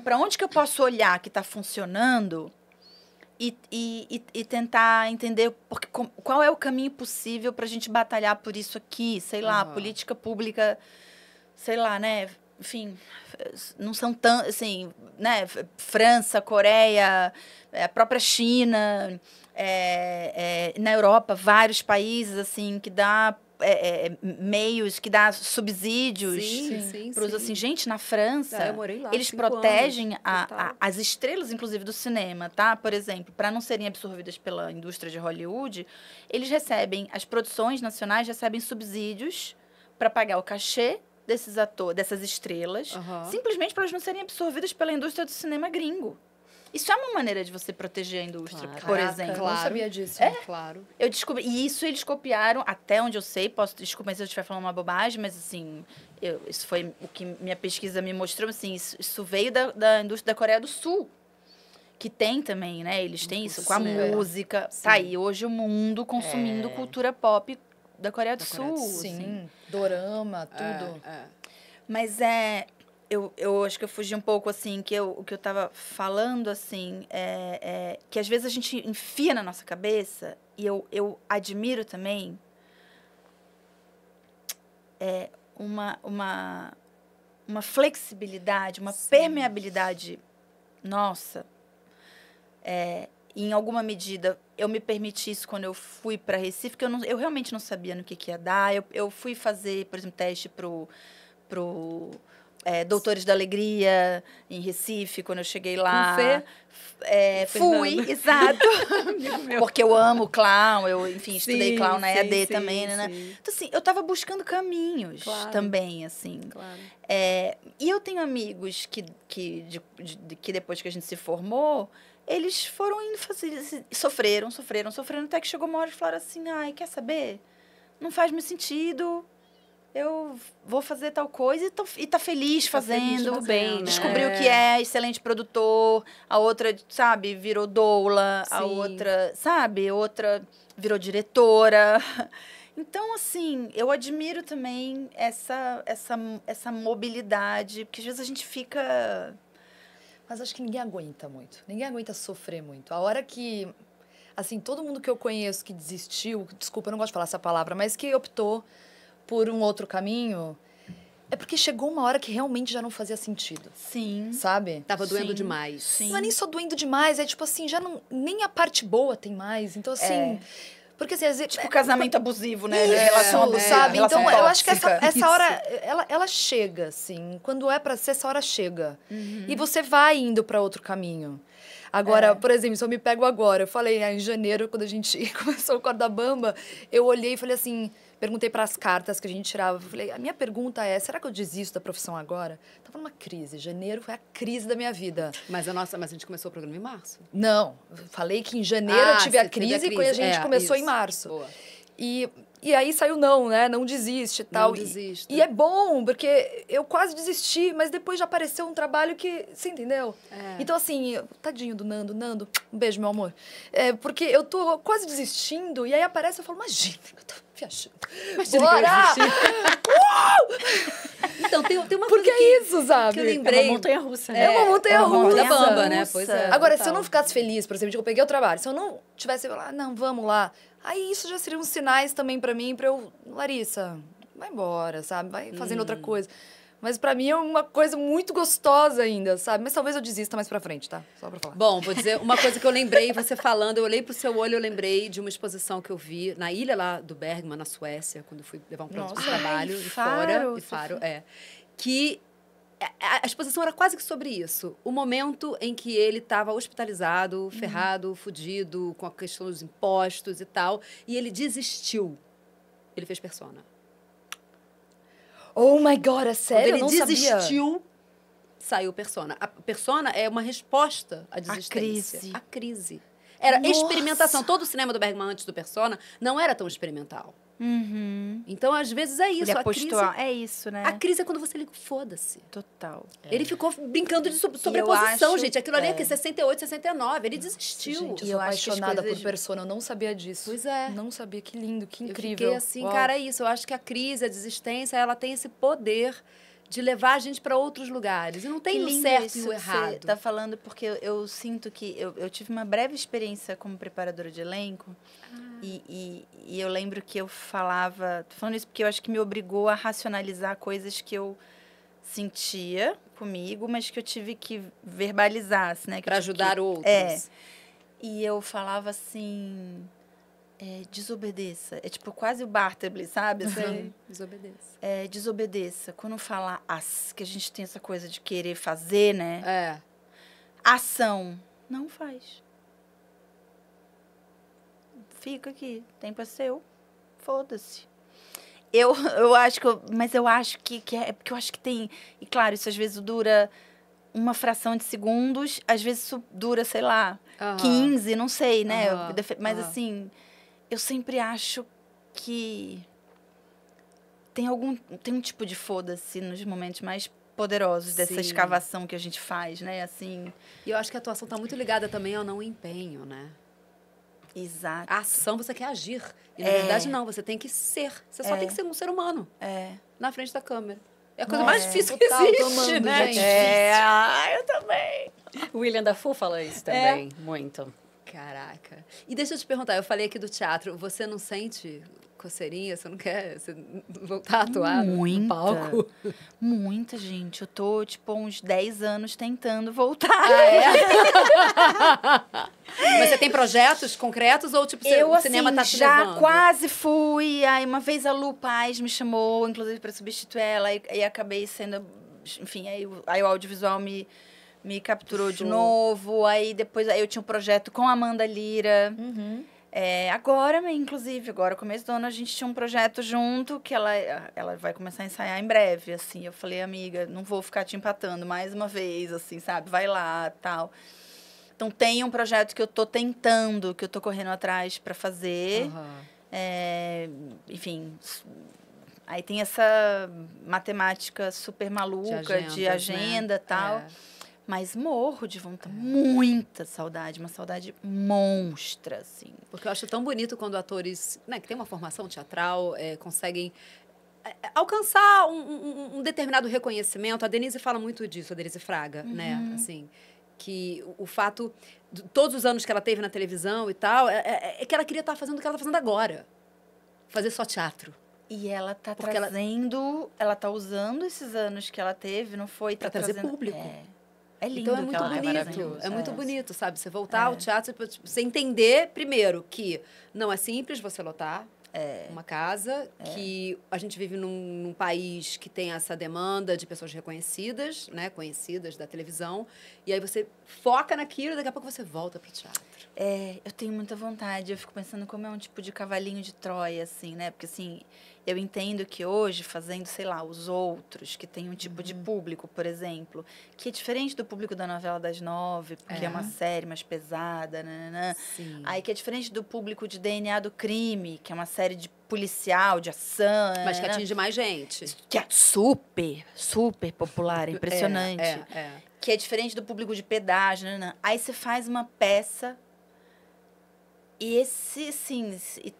para onde que eu posso olhar que está funcionando e tentar entender qual é o caminho possível para a gente batalhar por isso aqui? Sei lá, política pública, sei lá, né? Enfim, não são tão, assim, né? França, Coreia, a própria China, na Europa, vários países, assim, que dá meios, que dá subsídios para os, assim, gente, na França, eu morei lá eles 5 protegem anos, total. as estrelas, inclusive, do cinema, tá? Por exemplo, para não serem absorvidas pela indústria de Hollywood, eles recebem, as produções nacionais recebem subsídios para pagar o cachê desses atores, dessas estrelas, simplesmente para elas não serem absorvidas pela indústria do cinema gringo. Isso é uma maneira de você proteger a indústria, por exemplo. Eu não sabia disso. Claro. Eu descobri, e isso eles copiaram, até onde eu sei, desculpa se eu estiver falando uma bobagem, mas assim, isso foi o que minha pesquisa me mostrou, assim, isso veio da indústria da Coreia do Sul, que tem também, né? Eles têm isso com a música. Tá aí, hoje o mundo consumindo cultura pop da Coreia do Sul. Sim, assim. dorama, tudo. Mas eu acho que eu fugi um pouco, assim, o que eu tava falando, assim, que às vezes a gente enfia na nossa cabeça, e eu admiro também uma flexibilidade, uma permeabilidade nossa. Em alguma medida, eu me permiti isso quando eu fui para Recife, porque eu realmente não sabia no que ia dar. Eu fui fazer, por exemplo, teste pro Doutores da Alegria, em Recife, quando eu cheguei lá. Fui, exato. Porque eu amo clown, eu, enfim, estudei clown na EAD também, né? Então, assim, eu tava buscando caminhos também, assim. Claro. E eu tenho amigos que depois que a gente se formou, eles foram indo fazer, sofreram, até que chegou uma hora e falaram assim, ai, quer saber? Não faz mais sentido, eu vou fazer tal coisa e tá feliz fazendo. Feliz bem, né? Descobriu que é excelente produtor, a outra, sabe, virou doula, a outra, sabe, outra virou diretora. Então, assim, eu admiro também essa mobilidade, porque às vezes a gente fica... Mas acho que ninguém aguenta muito. Ninguém aguenta sofrer muito. A hora que... Assim, todo mundo que eu conheço que desistiu... Desculpa, eu não gosto de falar essa palavra. Mas que optou por um outro caminho... É porque chegou uma hora que realmente já não fazia sentido. Sim. Sabe? Tava doendo demais. Sim. Não é nem só doendo demais. É tipo assim, já não... Nem a parte boa tem mais. Então, assim... Porque assim, às vezes, Tipo casamento abusivo, né? isso, Relação abusiva, sabe? relação Então, eu acho que tóxica. essa hora, ela chega, assim. Quando é pra ser, essa hora chega. E você vai indo pra outro caminho. Agora, por exemplo, se eu me pego agora, eu falei, em janeiro, quando a gente começou o Corda Bamba, eu olhei e falei assim, perguntei para as cartas que a gente tirava, eu falei, a minha pergunta é, será que eu desisto da profissão agora? Tava numa crise, janeiro foi a crise da minha vida. Mas a gente começou o programa em março. Não, eu falei que em janeiro eu tive a você teve crise, e a gente começou em isso. março. Boa. E aí saiu não, né? Não desiste e tal. desista. E é bom, porque eu quase desisti, mas depois já apareceu um trabalho que... Você entendeu? Então, assim, tadinho do Nando. Nando, um beijo, meu amor. Porque eu tô quase desistindo, e aí aparece e eu falo, imagina, eu tô viajando. Bora! Então, tem uma Porque coisa é isso, sabe? que eu lembrei. É uma montanha-russa, né? É uma montanha-russa. Da Bamba, né? Pois é. Agora, total. se eu não ficasse feliz, por exemplo, de que eu peguei o trabalho, se eu não tivesse lá, não, vamos lá, aí isso já seriam sinais também pra mim, pra eu, Larissa, vai embora, sabe? Vai fazendo outra coisa. Mas pra mim é uma coisa muito gostosa ainda, sabe? Mas talvez eu desista mais pra frente, tá? Só pra falar. Bom, vou dizer uma coisa que eu lembrei, você falando, eu olhei pro seu olho, eu lembrei de uma exposição que eu vi na ilha lá do Bergman, na Suécia, quando eu fui levar um produto de Nossa. trabalho Ai, de Faro, fora, de Faro, que a exposição era quase que sobre isso. O momento em que ele estava hospitalizado, ferrado, fudido, com a questão dos impostos e tal, e ele desistiu. Ele fez Persona. Oh my God, é sério? Quando Eu ele não desistiu, saiu Persona. A Persona é uma resposta à desistência. crise. A crise. Era Nossa. experimentação. Todo o cinema do Bergman antes do Persona não era tão experimental. Então, às vezes, é isso. Ele A apostou, crise, é isso, né? a crise é quando você liga, foda-se. Total. Ele ficou brincando de sobreposição, acho- gente. Aquilo ali é que 68, 69. Ele desistiu. Gente, eu E sou eu acho que as apaixonada coisas por Persona, eu não sabia disso. Pois é. Não sabia, que lindo, que Eu incrível. fiquei assim, Uau. cara, é isso. Eu acho que a crise, a desistência, ela tem esse poder de levar a gente para outros lugares. E não tem Que o lindo certo isso e o que errado. Você tá falando, porque eu sinto que eu tive uma breve experiência como preparadora de elenco. E eu lembro que eu falava... Tô falando isso porque eu acho que me obrigou a racionalizar coisas que eu sentia comigo, mas que eu tive que verbalizar, assim, né? Para ajudar outros. E eu falava assim... desobedeça. É tipo quase o Bartleby, sabe? Assim, Desobedeça. desobedeça. Quando fala que a gente tem essa coisa de querer fazer, né? É. Ação. Não faz. Fica aqui. Tempo é seu. Foda-se. Eu acho que... Mas eu acho que é... Porque eu acho que tem... E claro, isso às vezes dura uma fração de segundos. Às vezes isso dura, sei lá, 15, não sei, né? Mas assim... Eu sempre acho que tem um tipo de foda-se nos momentos mais poderosos dessa Sim. escavação que a gente faz, né? Assim, E eu acho que a atuação está muito ligada também ao não empenho, né? exato. A ação você quer agir. E na verdade não, você tem que ser. Você só tem que ser um ser humano na frente da câmera. É a coisa mais difícil total, que existe, tô amando, né? gente. Eu também. O William Dafoe fala isso também, muito. Caraca. E deixa eu te perguntar, eu falei aqui do teatro, você não sente coceirinha? Você não quer voltar a atuar no palco? Muita, gente. Eu tô, tipo, há uns 10 anos tentando voltar. Mas você tem projetos concretos ou, tipo, o cinema tá te já levando? quase fui. Aí, uma vez a Lu Paz me chamou, inclusive, para substituir ela. E acabei sendo... Enfim, aí o audiovisual me capturou de novo. Aí, depois, eu tinha um projeto com a Amanda Lira. Agora, inclusive, agora, começo do ano, a gente tinha um projeto junto que ela vai começar a ensaiar em breve, assim. Eu falei, amiga, não vou ficar te empatando mais uma vez, assim, sabe? Vai lá, tal. Então, tem um projeto que eu tô tentando, que eu tô correndo atrás para fazer. Enfim, aí tem essa matemática super maluca de agenda e tal. Mas morro de vontade, muita saudade, uma saudade monstra, assim. Porque eu acho tão bonito quando atores, né, que têm uma formação teatral, conseguem alcançar um determinado reconhecimento. A Denise fala muito disso, a Denise Fraga, né? Assim, que o fato de todos os anos que ela teve na televisão e tal, é que ela queria estar fazendo o que ela está fazendo agora. Fazer só teatro. E ela tá trazendo, ela tá usando esses anos que ela teve, não foi? Pra trazer público. É lindo. Então é muito aquela bonito, maravilhoso. é muito bonito, sabe? Você voltar ao teatro, tipo, você entender, primeiro, que não é simples você lotar uma casa, que a gente vive num país que tem essa demanda de pessoas reconhecidas, né? Conhecidas da televisão, e aí você foca naquilo e daqui a pouco você volta pro teatro. Eu tenho muita vontade. Eu fico pensando como é um tipo de cavalinho de Troia, assim, né? Porque, assim, eu entendo que hoje, fazendo, sei lá, Os Outros, que tem um tipo de público, por exemplo, que é diferente do público da novela das 9, porque é uma série mais pesada, nananã. Sim. Aí que é diferente do público de DNA do Crime, que é uma série de policial, de ação. Mas que atinge mais gente. Que é super, super popular, é impressionante. É. Que é diferente do público de pedágio, nananã. Aí você faz uma peça e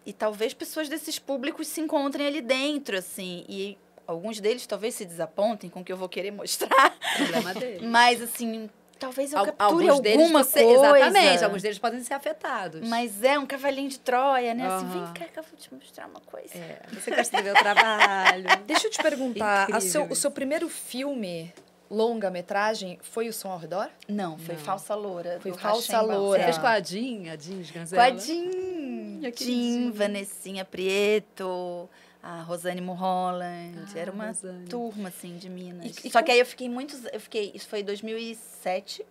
e talvez pessoas desses públicos se encontrem ali dentro, assim, e alguns deles talvez se desapontem com o que eu vou querer mostrar. Problema dele. Mas, assim, talvez eu capture Alguns deles alguma você, coisa. exatamente, alguns deles podem ser afetados. Mas é um cavalinho de Troia, né? Assim, Aham. vem cá que eu vou te mostrar uma coisa. Você gosta de ver o trabalho. Deixa eu te perguntar, Incrível o seu primeiro filme, longa-metragem, foi O Som ao Redor? Não, foi Falsa Loura. Foi do Falsa Rachem Loura. Você Balsam. fez com a Jean Com a Sganzella? Jean, queridinha. Vanessinha Prieto, a Rosane Mulholland. Era uma Rosane. turma, assim, de Minas. E Só que aí eu fiquei isso foi em 2007.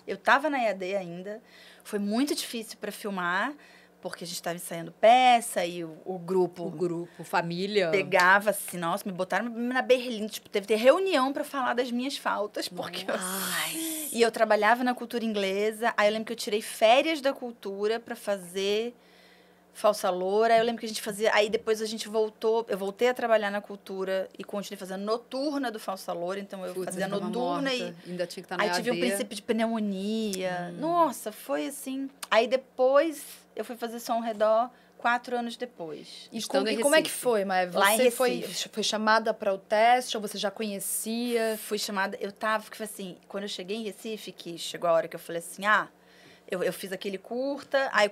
Eu tava na EAD ainda. Foi muito difícil para filmar, porque a gente estava ensaiando peça e o grupo Família. pegava assim, nossa, me botaram na berlinda, tipo, teve que ter reunião para falar das minhas faltas, porque e eu trabalhava na cultura inglesa, aí eu lembro que eu tirei férias da cultura para fazer Falsa Loura, aí eu lembro que a gente fazia, aí depois a gente eu voltei a trabalhar na cultura e continuei fazendo noturna do Falsa Loura, então eu fazia tava noturna morta, ainda tinha que estar na aí tive um EAD. princípio de pneumonia. Nossa, foi assim. Aí depois eu fui fazer Som ao Redor 4 anos depois. E Estando em como é que Recife. foi, Maia? Lá em Você foi chamada para o teste ou você já conhecia? Fui chamada, porque assim, quando eu cheguei em Recife, que chegou a hora que eu falei assim, eu fiz aquele curta, aí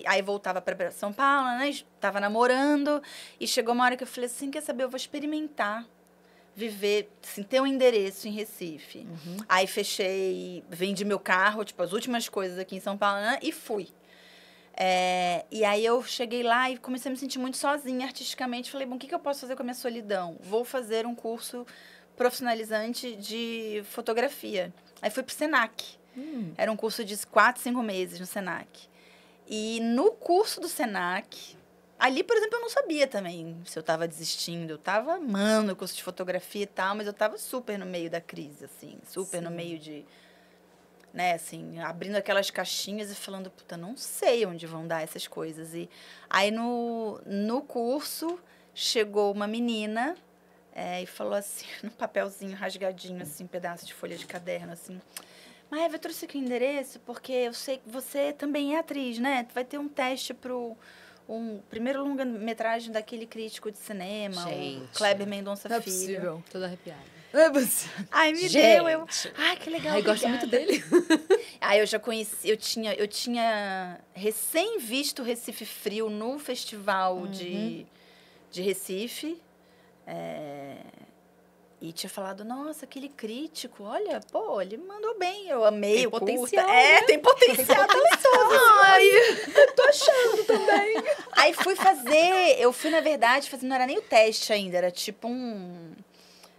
aí voltava para São Paulo, né? Tava namorando, e chegou uma hora que eu falei assim, quer saber, eu vou experimentar viver, assim, ter um endereço em Recife. Aí vendi meu carro, tipo, as últimas coisas aqui em São Paulo, né? E fui. E aí eu cheguei lá e comecei a me sentir muito sozinha artisticamente. Falei, bom, o que eu posso fazer com a minha solidão? Vou fazer um curso profissionalizante de fotografia. Aí fui pro Senac. Era um curso de 4, 5 meses no Senac. E no curso do Senac, ali, por exemplo, eu não sabia também se eu estava desistindo. Eu estava amando o curso de fotografia e tal, mas eu estava super no meio da crise, assim. Super no meio de... Né, assim, abrindo aquelas caixinhas e falando, puta, não sei onde vão dar essas coisas. E aí, no curso, chegou uma menina e falou assim, num papelzinho rasgadinho, assim, um pedaço de folha de caderno, assim... Maeva, eu trouxe aqui o endereço porque eu sei que você também é atriz, né? Vai ter um teste pro primeiro longa-metragem daquele crítico de cinema, o Kleber Mendonça Não é Filho. possível. Toda arrepiada. Não é possível. Ai, me Gente. deu. Ai, que legal. Eu gosto muito obrigada. dele. Aí eu já conheci, eu tinha recém visto Recife Frio no festival de Recife. E tinha falado, nossa, aquele crítico, olha, pô, ele mandou bem, eu amei Tem o potencial, curta. Tem potencial, Ai, eu tô achando também. Aí eu fui, na verdade, não era nem o teste ainda, era tipo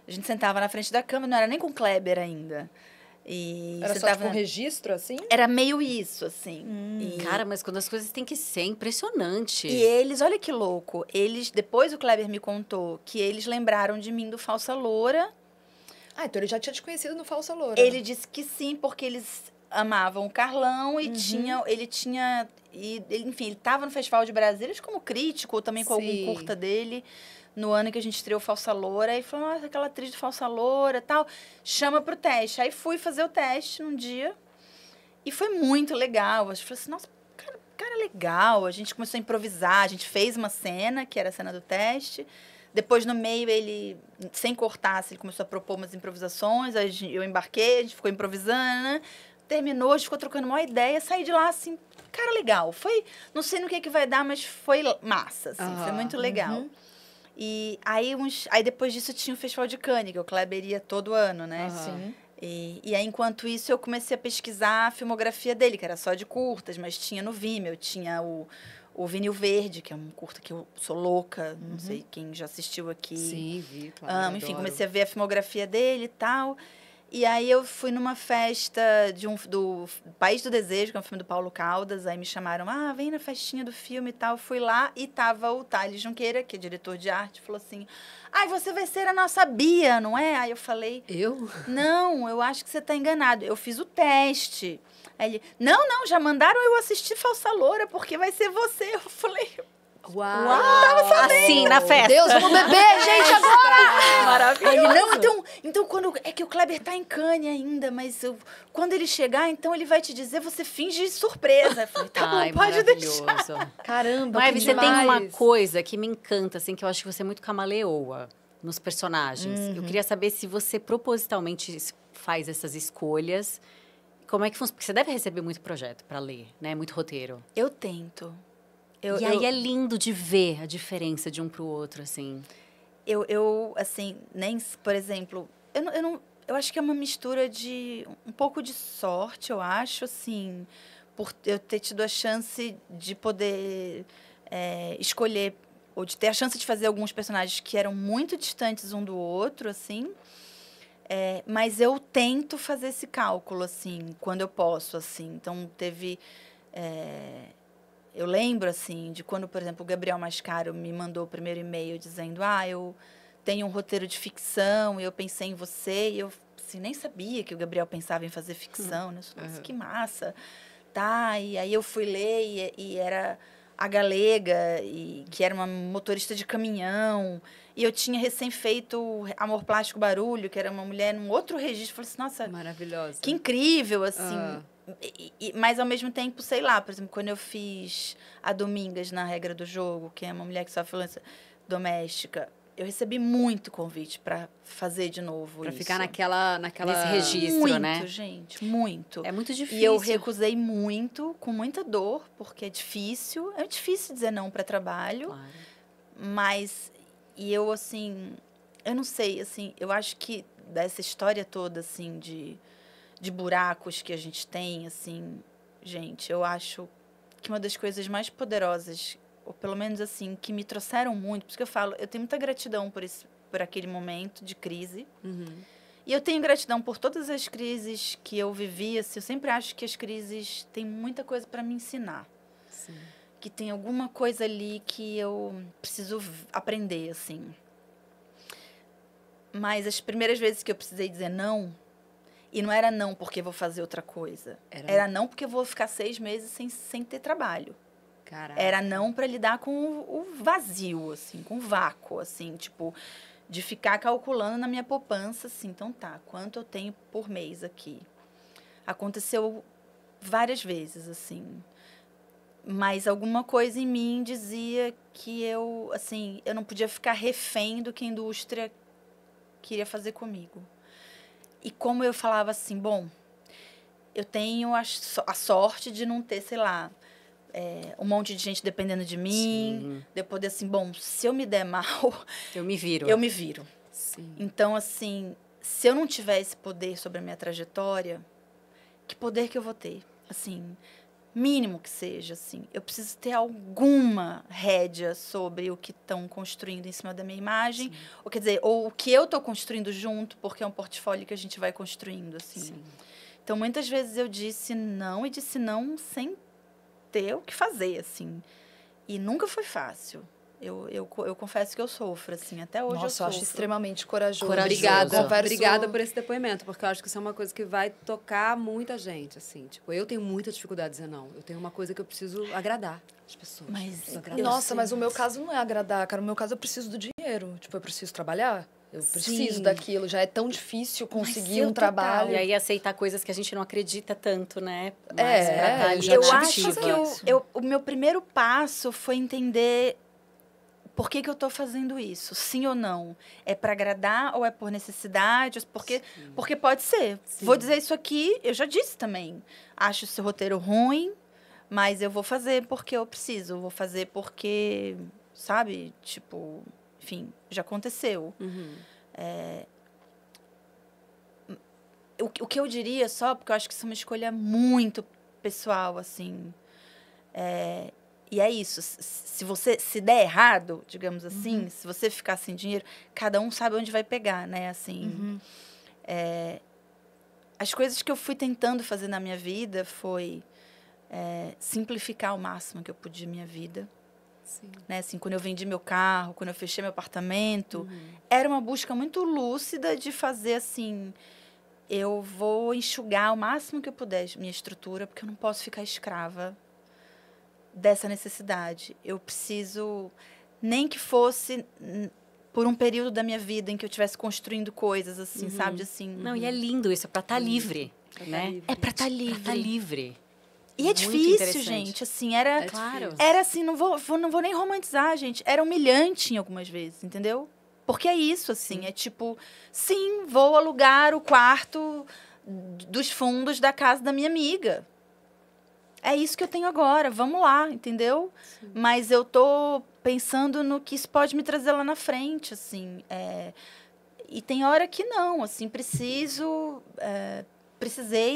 a gente sentava na frente da câmera, não era nem com o Kleber ainda. E Era só tipo um registro, assim? Era meio isso, assim. Cara, mas quando as coisas têm que ser, impressionante. E eles, olha que louco, depois o Kleber me contou que eles lembraram de mim do Falsa Loura. Então ele já tinha te conhecido no Falsa Loura. Ele disse que sim, porque eles amavam o Carlão e enfim, ele estava no Festival de Brasília como crítico, ou também com algum curta dele, no ano que a gente estreou Falsa Loura, e falou, nossa, aquela atriz de Falsa Loura, tal, chama pro teste. Aí fui fazer o teste num dia, e foi muito legal. Eu falei assim, nossa, cara legal. A gente começou a improvisar, a gente fez uma cena, que era a cena do teste. Depois, no meio, ele, sem cortar, ele começou a propor umas improvisações, aí eu embarquei, a gente ficou improvisando, né? Terminou, a gente ficou trocando uma ideia, saí de lá, assim, cara, legal. Foi, não sei no que vai dar, mas foi massa, assim, foi muito legal. E aí depois disso tinha o Festival de Cannes, que o Kleber ia todo ano, né? Sim. E aí, enquanto isso, eu comecei a pesquisar a filmografia dele, que era só de curtas, mas tinha no Vimeo, tinha o Vinil Verde, que é um curta que eu sou louca, não sei quem já assistiu aqui. Sim, vi, claro. Amo, enfim, adoro. comecei a ver a filmografia dele e tal. E aí eu fui numa festa do País do Desejo, que é um filme do Paulo Caldas. Aí me chamaram, vem na festinha do filme e tal. Fui lá e tava o Thales Junqueira, que é diretor de arte, falou assim, você vai ser a nossa Bia, não é? Aí eu falei, Eu? não, eu acho que você tá enganado. Eu fiz o teste. Aí ele, não, já mandaram eu assistir Falsa Loura, porque vai ser você. Eu falei, Uau! Assim, na festa. Deus, vamos beber, gente, agora! maravilhoso. Aí ele, não, então quando... É que o Kleber tá em Cannes ainda, mas quando ele chegar, então ele vai te dizer, você finge surpresa. Eu falei, tá bom, pode deixar. Caramba, Maeve, que você tem demais. uma coisa que me encanta, assim, que eu acho que você é muito camaleoa nos personagens. Eu queria saber se você propositalmente faz essas escolhas. Como é que funciona? Porque você deve receber muito projeto para ler, né? Muito roteiro. Eu tento. Aí é lindo de ver a diferença de um pro outro, assim. Assim, nem, por exemplo, eu acho que é uma mistura de um pouco de sorte, eu acho, assim, por eu ter tido a chance de poder escolher, ou de ter a chance de fazer alguns personagens que eram muito distantes um do outro, assim, mas eu tento fazer esse cálculo, assim, quando eu posso, assim. Então, teve... Eu lembro, assim, de quando, por exemplo, o Gabriel Mascaro me mandou o primeiro e-mail dizendo, eu tenho um roteiro de ficção e eu pensei em você. E eu, assim, nem sabia que o Gabriel pensava em fazer ficção, né? Nossa, que massa. Tá, e aí eu fui ler e era a Galega, que era uma motorista de caminhão. E eu tinha recém feito Amor Plástico Barulho, que era uma mulher num outro registro. Eu falei assim, nossa, maravilhosa. que incrível, assim... Mas, ao mesmo tempo, sei lá, por exemplo, quando eu fiz a Domingas na Regra do Jogo, que é uma mulher que sofre violência doméstica, eu recebi muito convite para fazer de novo Pra isso. ficar naquela... Nesse registro, muito, né? Gente, muito. É muito difícil. E eu recusei muito, com muita dor, porque é difícil. É difícil dizer não para trabalho. Claro. Mas, eu, assim... Eu não sei, assim, eu acho que dessa história toda, assim, de buracos que a gente tem, assim, gente, eu acho que uma das coisas mais poderosas, ou pelo menos assim, que me trouxeram muito, por isso que eu falo, eu tenho muita gratidão por aquele momento de crise, e eu tenho gratidão por todas as crises que eu vivi, assim, eu sempre acho que as crises têm muita coisa para me ensinar. Sim. Que tem alguma coisa ali que eu preciso aprender, assim. Mas as primeiras vezes que eu precisei dizer não, e não era não porque vou fazer outra coisa. Era não porque eu vou ficar 6 meses sem ter trabalho. Caraca. Era não para lidar com o vazio, assim, com o vácuo, assim, tipo, de ficar calculando na minha poupança, assim, então tá, quanto eu tenho por mês aqui. Aconteceu várias vezes, assim. Mas alguma coisa em mim dizia que eu não podia ficar refém do que a indústria queria fazer comigo. E como eu falava assim, bom, eu tenho a sorte de não ter, sei lá, um monte de gente dependendo de mim. De eu poder, assim, bom, se eu me der mal... Eu me viro. Eu me viro. Sim. Então, assim, se eu não tiver esse poder sobre a minha trajetória, que poder que eu vou ter? Assim, mínimo que seja, assim. Eu preciso ter alguma rédea sobre o que estão construindo em cima da minha imagem. Sim. Ou, quer dizer, ou o que eu estou construindo junto, porque é um portfólio que a gente vai construindo, assim. Sim. Então, muitas vezes eu disse não, e disse não sem ter o que fazer, assim. E nunca foi fácil. Eu confesso que eu sofro, assim, até hoje. Nossa, eu acho extremamente corajoso. Obrigada por esse depoimento, porque eu acho que isso é uma coisa que vai tocar muita gente, assim. Tipo, eu tenho muita dificuldade de dizer não. Eu tenho uma coisa que eu preciso agradar as pessoas. Mas o meu caso não é agradar, cara. O meu caso eu preciso do dinheiro. Tipo, eu preciso trabalhar. Eu preciso daquilo. Já é tão difícil conseguir um trabalho. E aí aceitar coisas que a gente não acredita tanto, né? Eu acho que o meu primeiro passo foi entender por que eu estou fazendo isso, sim ou não. É para agradar ou é por necessidade? Porque pode ser. Sim. Vou dizer isso aqui, eu já disse também. Acho esse roteiro ruim, mas eu vou fazer porque eu preciso. Vou fazer porque, sabe? Tipo, enfim, já aconteceu. o que eu diria só, porque eu acho que isso é uma escolha muito pessoal, assim. E é isso. Se der errado, digamos assim, se você ficar sem dinheiro, cada um sabe onde vai pegar, né? Assim, as coisas que eu fui tentando fazer na minha vida foi simplificar ao máximo que eu podia a minha vida. Sim. Né? Assim, quando eu vendi meu carro, quando eu fechei meu apartamento, era uma busca muito lúcida de fazer assim, eu vou enxugar o máximo que eu puder minha estrutura, porque eu não posso ficar escrava dessa necessidade. Eu preciso, nem que fosse por um período da minha vida em que eu estivesse construindo coisas, assim, sabe? Assim, Não, e é lindo isso, é pra estar livre, né? é pra estar livre. Pra estar livre. E é Muito difícil, interessante. gente. Assim, era, Claro. era assim, não vou nem romantizar, gente. Era humilhante em algumas vezes, entendeu? Porque é isso, assim. É tipo, sim, vou alugar o quarto dos fundos da casa da minha amiga. É isso que eu tenho agora, vamos lá, entendeu? Sim. Mas eu tô pensando no que isso pode me trazer lá na frente, assim. E tem hora que não, assim, precisei,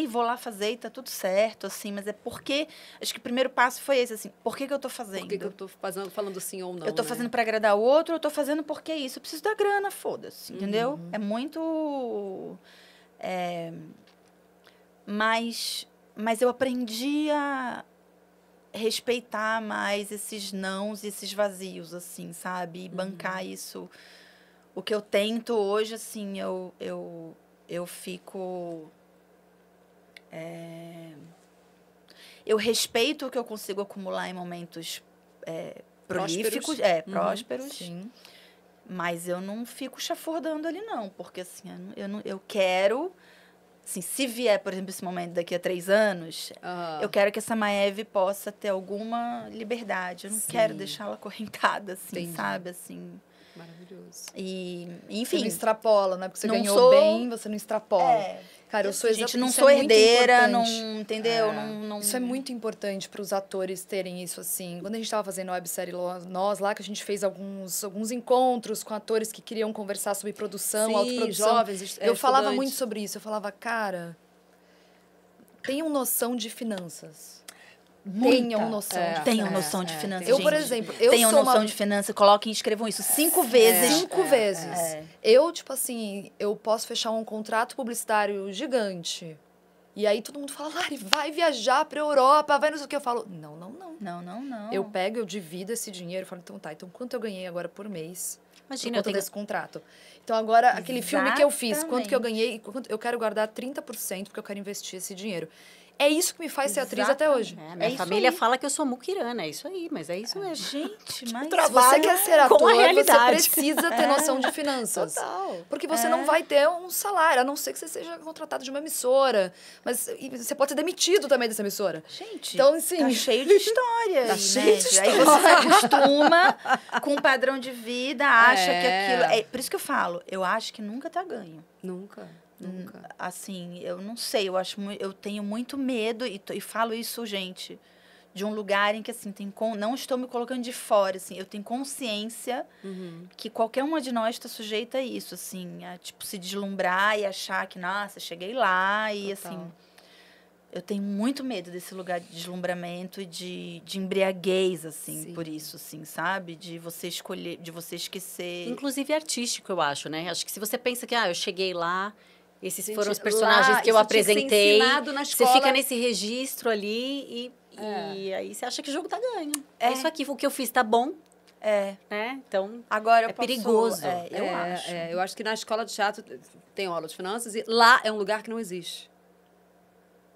vou lá fazer e tá tudo certo, assim, mas é porque, acho que o primeiro passo foi esse, assim, por que eu tô fazendo? Por que eu tô falando sim ou não, eu tô fazendo pra agradar o outro, eu tô fazendo porque é isso, eu preciso da grana, foda-se, entendeu? É muito... Mas eu aprendi a respeitar mais esses nãos e esses vazios, assim, sabe? E bancar isso. O que eu tento hoje, assim, eu fico... Eu respeito o que eu consigo acumular em momentos prolíficos, prósperos. Sim. Mas eu não fico chafurdando ali, não. Porque, assim, eu quero... Assim, se vier, por exemplo, esse momento daqui a 3 anos, eu quero que essa Maeve possa ter alguma liberdade. Eu não quero deixá-la acorrentada, assim, sabe? Assim... Maravilhoso. E, Você enfim... não extrapola, né? Porque você não ganhou sou- bem, você não extrapola. Cara, eu sou Gente, não isso sou é muito herdeira, não... importante. Entendeu? Não... Isso é muito importante para os atores terem isso, assim. Quando a gente estava fazendo a websérie Nós lá, que a gente fez alguns encontros com atores que queriam conversar sobre produção, Sim, autoprodução. jovens, eu falava estudantes. muito sobre isso. Eu falava, cara, tenham noção de finanças. Tenham noção de Tenham finanças. noção de finanças, Eu, gente. por exemplo, eu Tenham sou noção uma... de finanças, coloquem e escrevam isso 5 vezes. 5 vezes. Eu, tipo assim, eu posso fechar um contrato publicitário gigante. E aí todo mundo fala, Lari, vai viajar pra Europa, vai não sei o que. Eu falo, não. Não. Eu pego, eu divido esse dinheiro, falo, então tá, então quanto eu ganhei agora por mês? Imagina, Por eu conta tenho... desse contrato. Então agora, aquele filme que eu fiz, quanto que eu ganhei, eu quero guardar 30% porque eu quero investir esse dinheiro. É isso que me faz ser atriz até hoje. minha isso família aí. fala que eu sou muquirana, é isso aí, mas é isso mesmo. Gente, mas... Se você quer ser com a ator, você realidade. precisa ter noção de finanças. Total. Porque você não vai ter um salário, a não ser que você seja contratado de uma emissora. Mas e você pode ser demitido também dessa emissora. Gente, Então, assim... tá cheio de história. Tá aí, cheio né? de Aí você se acostuma com um padrão de vida, acha que aquilo... Por isso que eu falo, eu acho que nunca tá ganho. Nunca. Assim, eu não sei, eu tenho muito medo, e falo isso, gente, de um lugar em que, assim, não estou me colocando de fora, assim, eu tenho consciência que qualquer uma de nós está sujeita a isso, assim, a, tipo, se deslumbrar e achar que, nossa, cheguei lá, e, assim, eu tenho muito medo desse lugar de deslumbramento e de embriaguez, assim, por isso, assim, sabe? De você escolher, de você esquecer... Inclusive artístico, eu acho, né? Acho que se você pensa que, eu cheguei lá, esses Gente, foram os personagens lá, que eu isso tinha que ser apresentei. ensinado na Você escola. fica nesse registro ali e aí você acha que o jogo tá ganho. É isso aqui, o que eu fiz tá bom, né? Então, Agora eu é posso, perigoso. eu acho. Eu acho que na escola de teatro tem aula de finanças e lá é um lugar que não existe.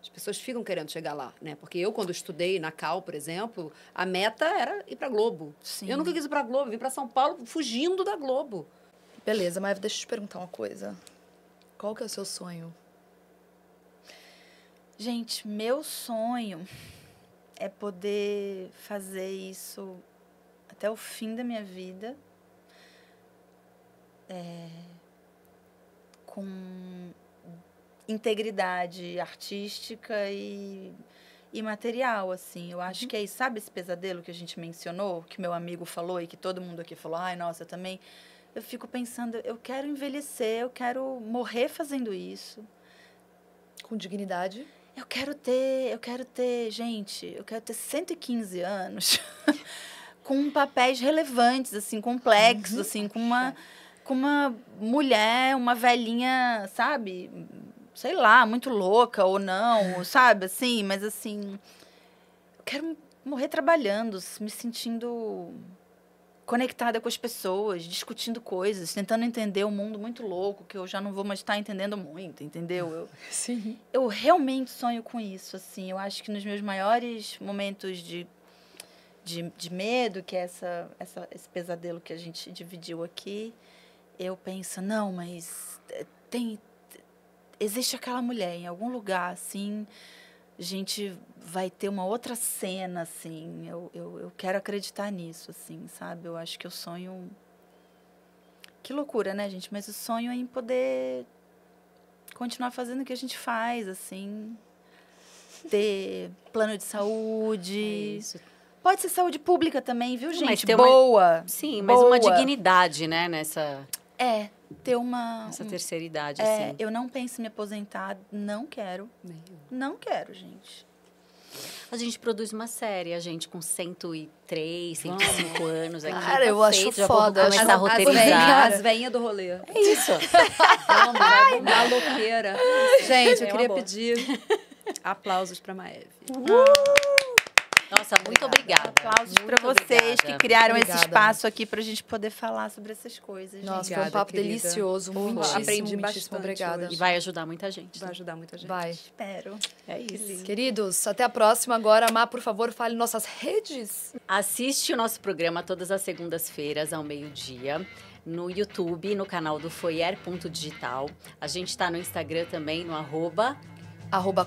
As pessoas ficam querendo chegar lá, né? Porque eu, quando estudei na Cal, por exemplo, a meta era ir pra Globo. Sim. Eu nunca quis ir pra Globo, vim pra São Paulo fugindo da Globo. Beleza, mas deixa eu te perguntar uma coisa. Qual que é o seu sonho? Gente, meu sonho é poder fazer isso até o fim da minha vida, com integridade artística e material, assim. Eu acho que é isso. Sabe esse pesadelo que a gente mencionou, que meu amigo falou e que todo mundo aqui falou, ai, nossa, eu também... Eu fico pensando, eu quero envelhecer, eu quero morrer fazendo isso. Com dignidade. Eu quero ter, gente, eu quero ter 115 anos com papéis relevantes, assim, complexos, assim, com uma mulher, uma velhinha, sabe? Sei lá, muito louca ou não, sabe? Assim, mas assim, eu quero morrer trabalhando, me sentindo conectada com as pessoas, discutindo coisas, tentando entender o mundo muito louco, que eu já não vou mais estar entendendo muito, entendeu? Sim. Eu realmente sonho com isso, assim. Eu acho que nos meus maiores momentos de medo, que é esse pesadelo que a gente dividiu aqui, eu penso, não, mas existe aquela mulher em algum lugar, assim, a gente vai ter uma outra cena, assim. Eu quero acreditar nisso, assim, sabe? Eu acho que eu sonho... Que loucura, né, gente? Mas o sonho é em poder continuar fazendo o que a gente faz, assim. Ter plano de saúde. É isso. Pode ser saúde pública também, viu, gente? Mas ter boa. Sim, mas uma dignidade, né, nessa ter uma... Essa terceira idade, É, assim. eu não penso em me aposentar, não quero. Não quero, gente. A gente produz uma série, a gente com 103, 105 anos aqui. Cara, eu tá acho feito, já foda. vou começar a roteirizar. As veinhas do rolê. É isso. Vamos, vai bombar louqueira. Gente, eu É uma queria boa. pedir aplausos pra Maeve. Nossa, muito obrigada. Aplausos Muito para vocês obrigada. que criaram Obrigada. esse espaço aqui pra gente poder falar sobre essas coisas. gente. Nossa, foi um Obrigada, papo querida. delicioso. Foi. Muitíssimo, Aprendi muitíssimo bastante obrigada. E vai ajudar muita gente. Vai ajudar muita gente. Vai. Espero. É isso. Queridos, até a próxima. Agora, Má, por favor, fale nossas redes. Assiste o nosso programa todas as segundas-feiras ao meio-dia no YouTube, no canal do Foyer.digital. A gente está no Instagram também, no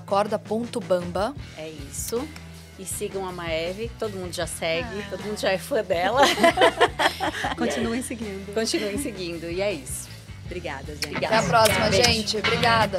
@corda.bamba. É isso. E sigam a Maeve, todo mundo já segue, todo mundo já é fã dela. Continuem seguindo. Continuem seguindo, e é isso. Obrigada, gente. Obrigada. Até a próxima, Beijo. gente. Obrigada.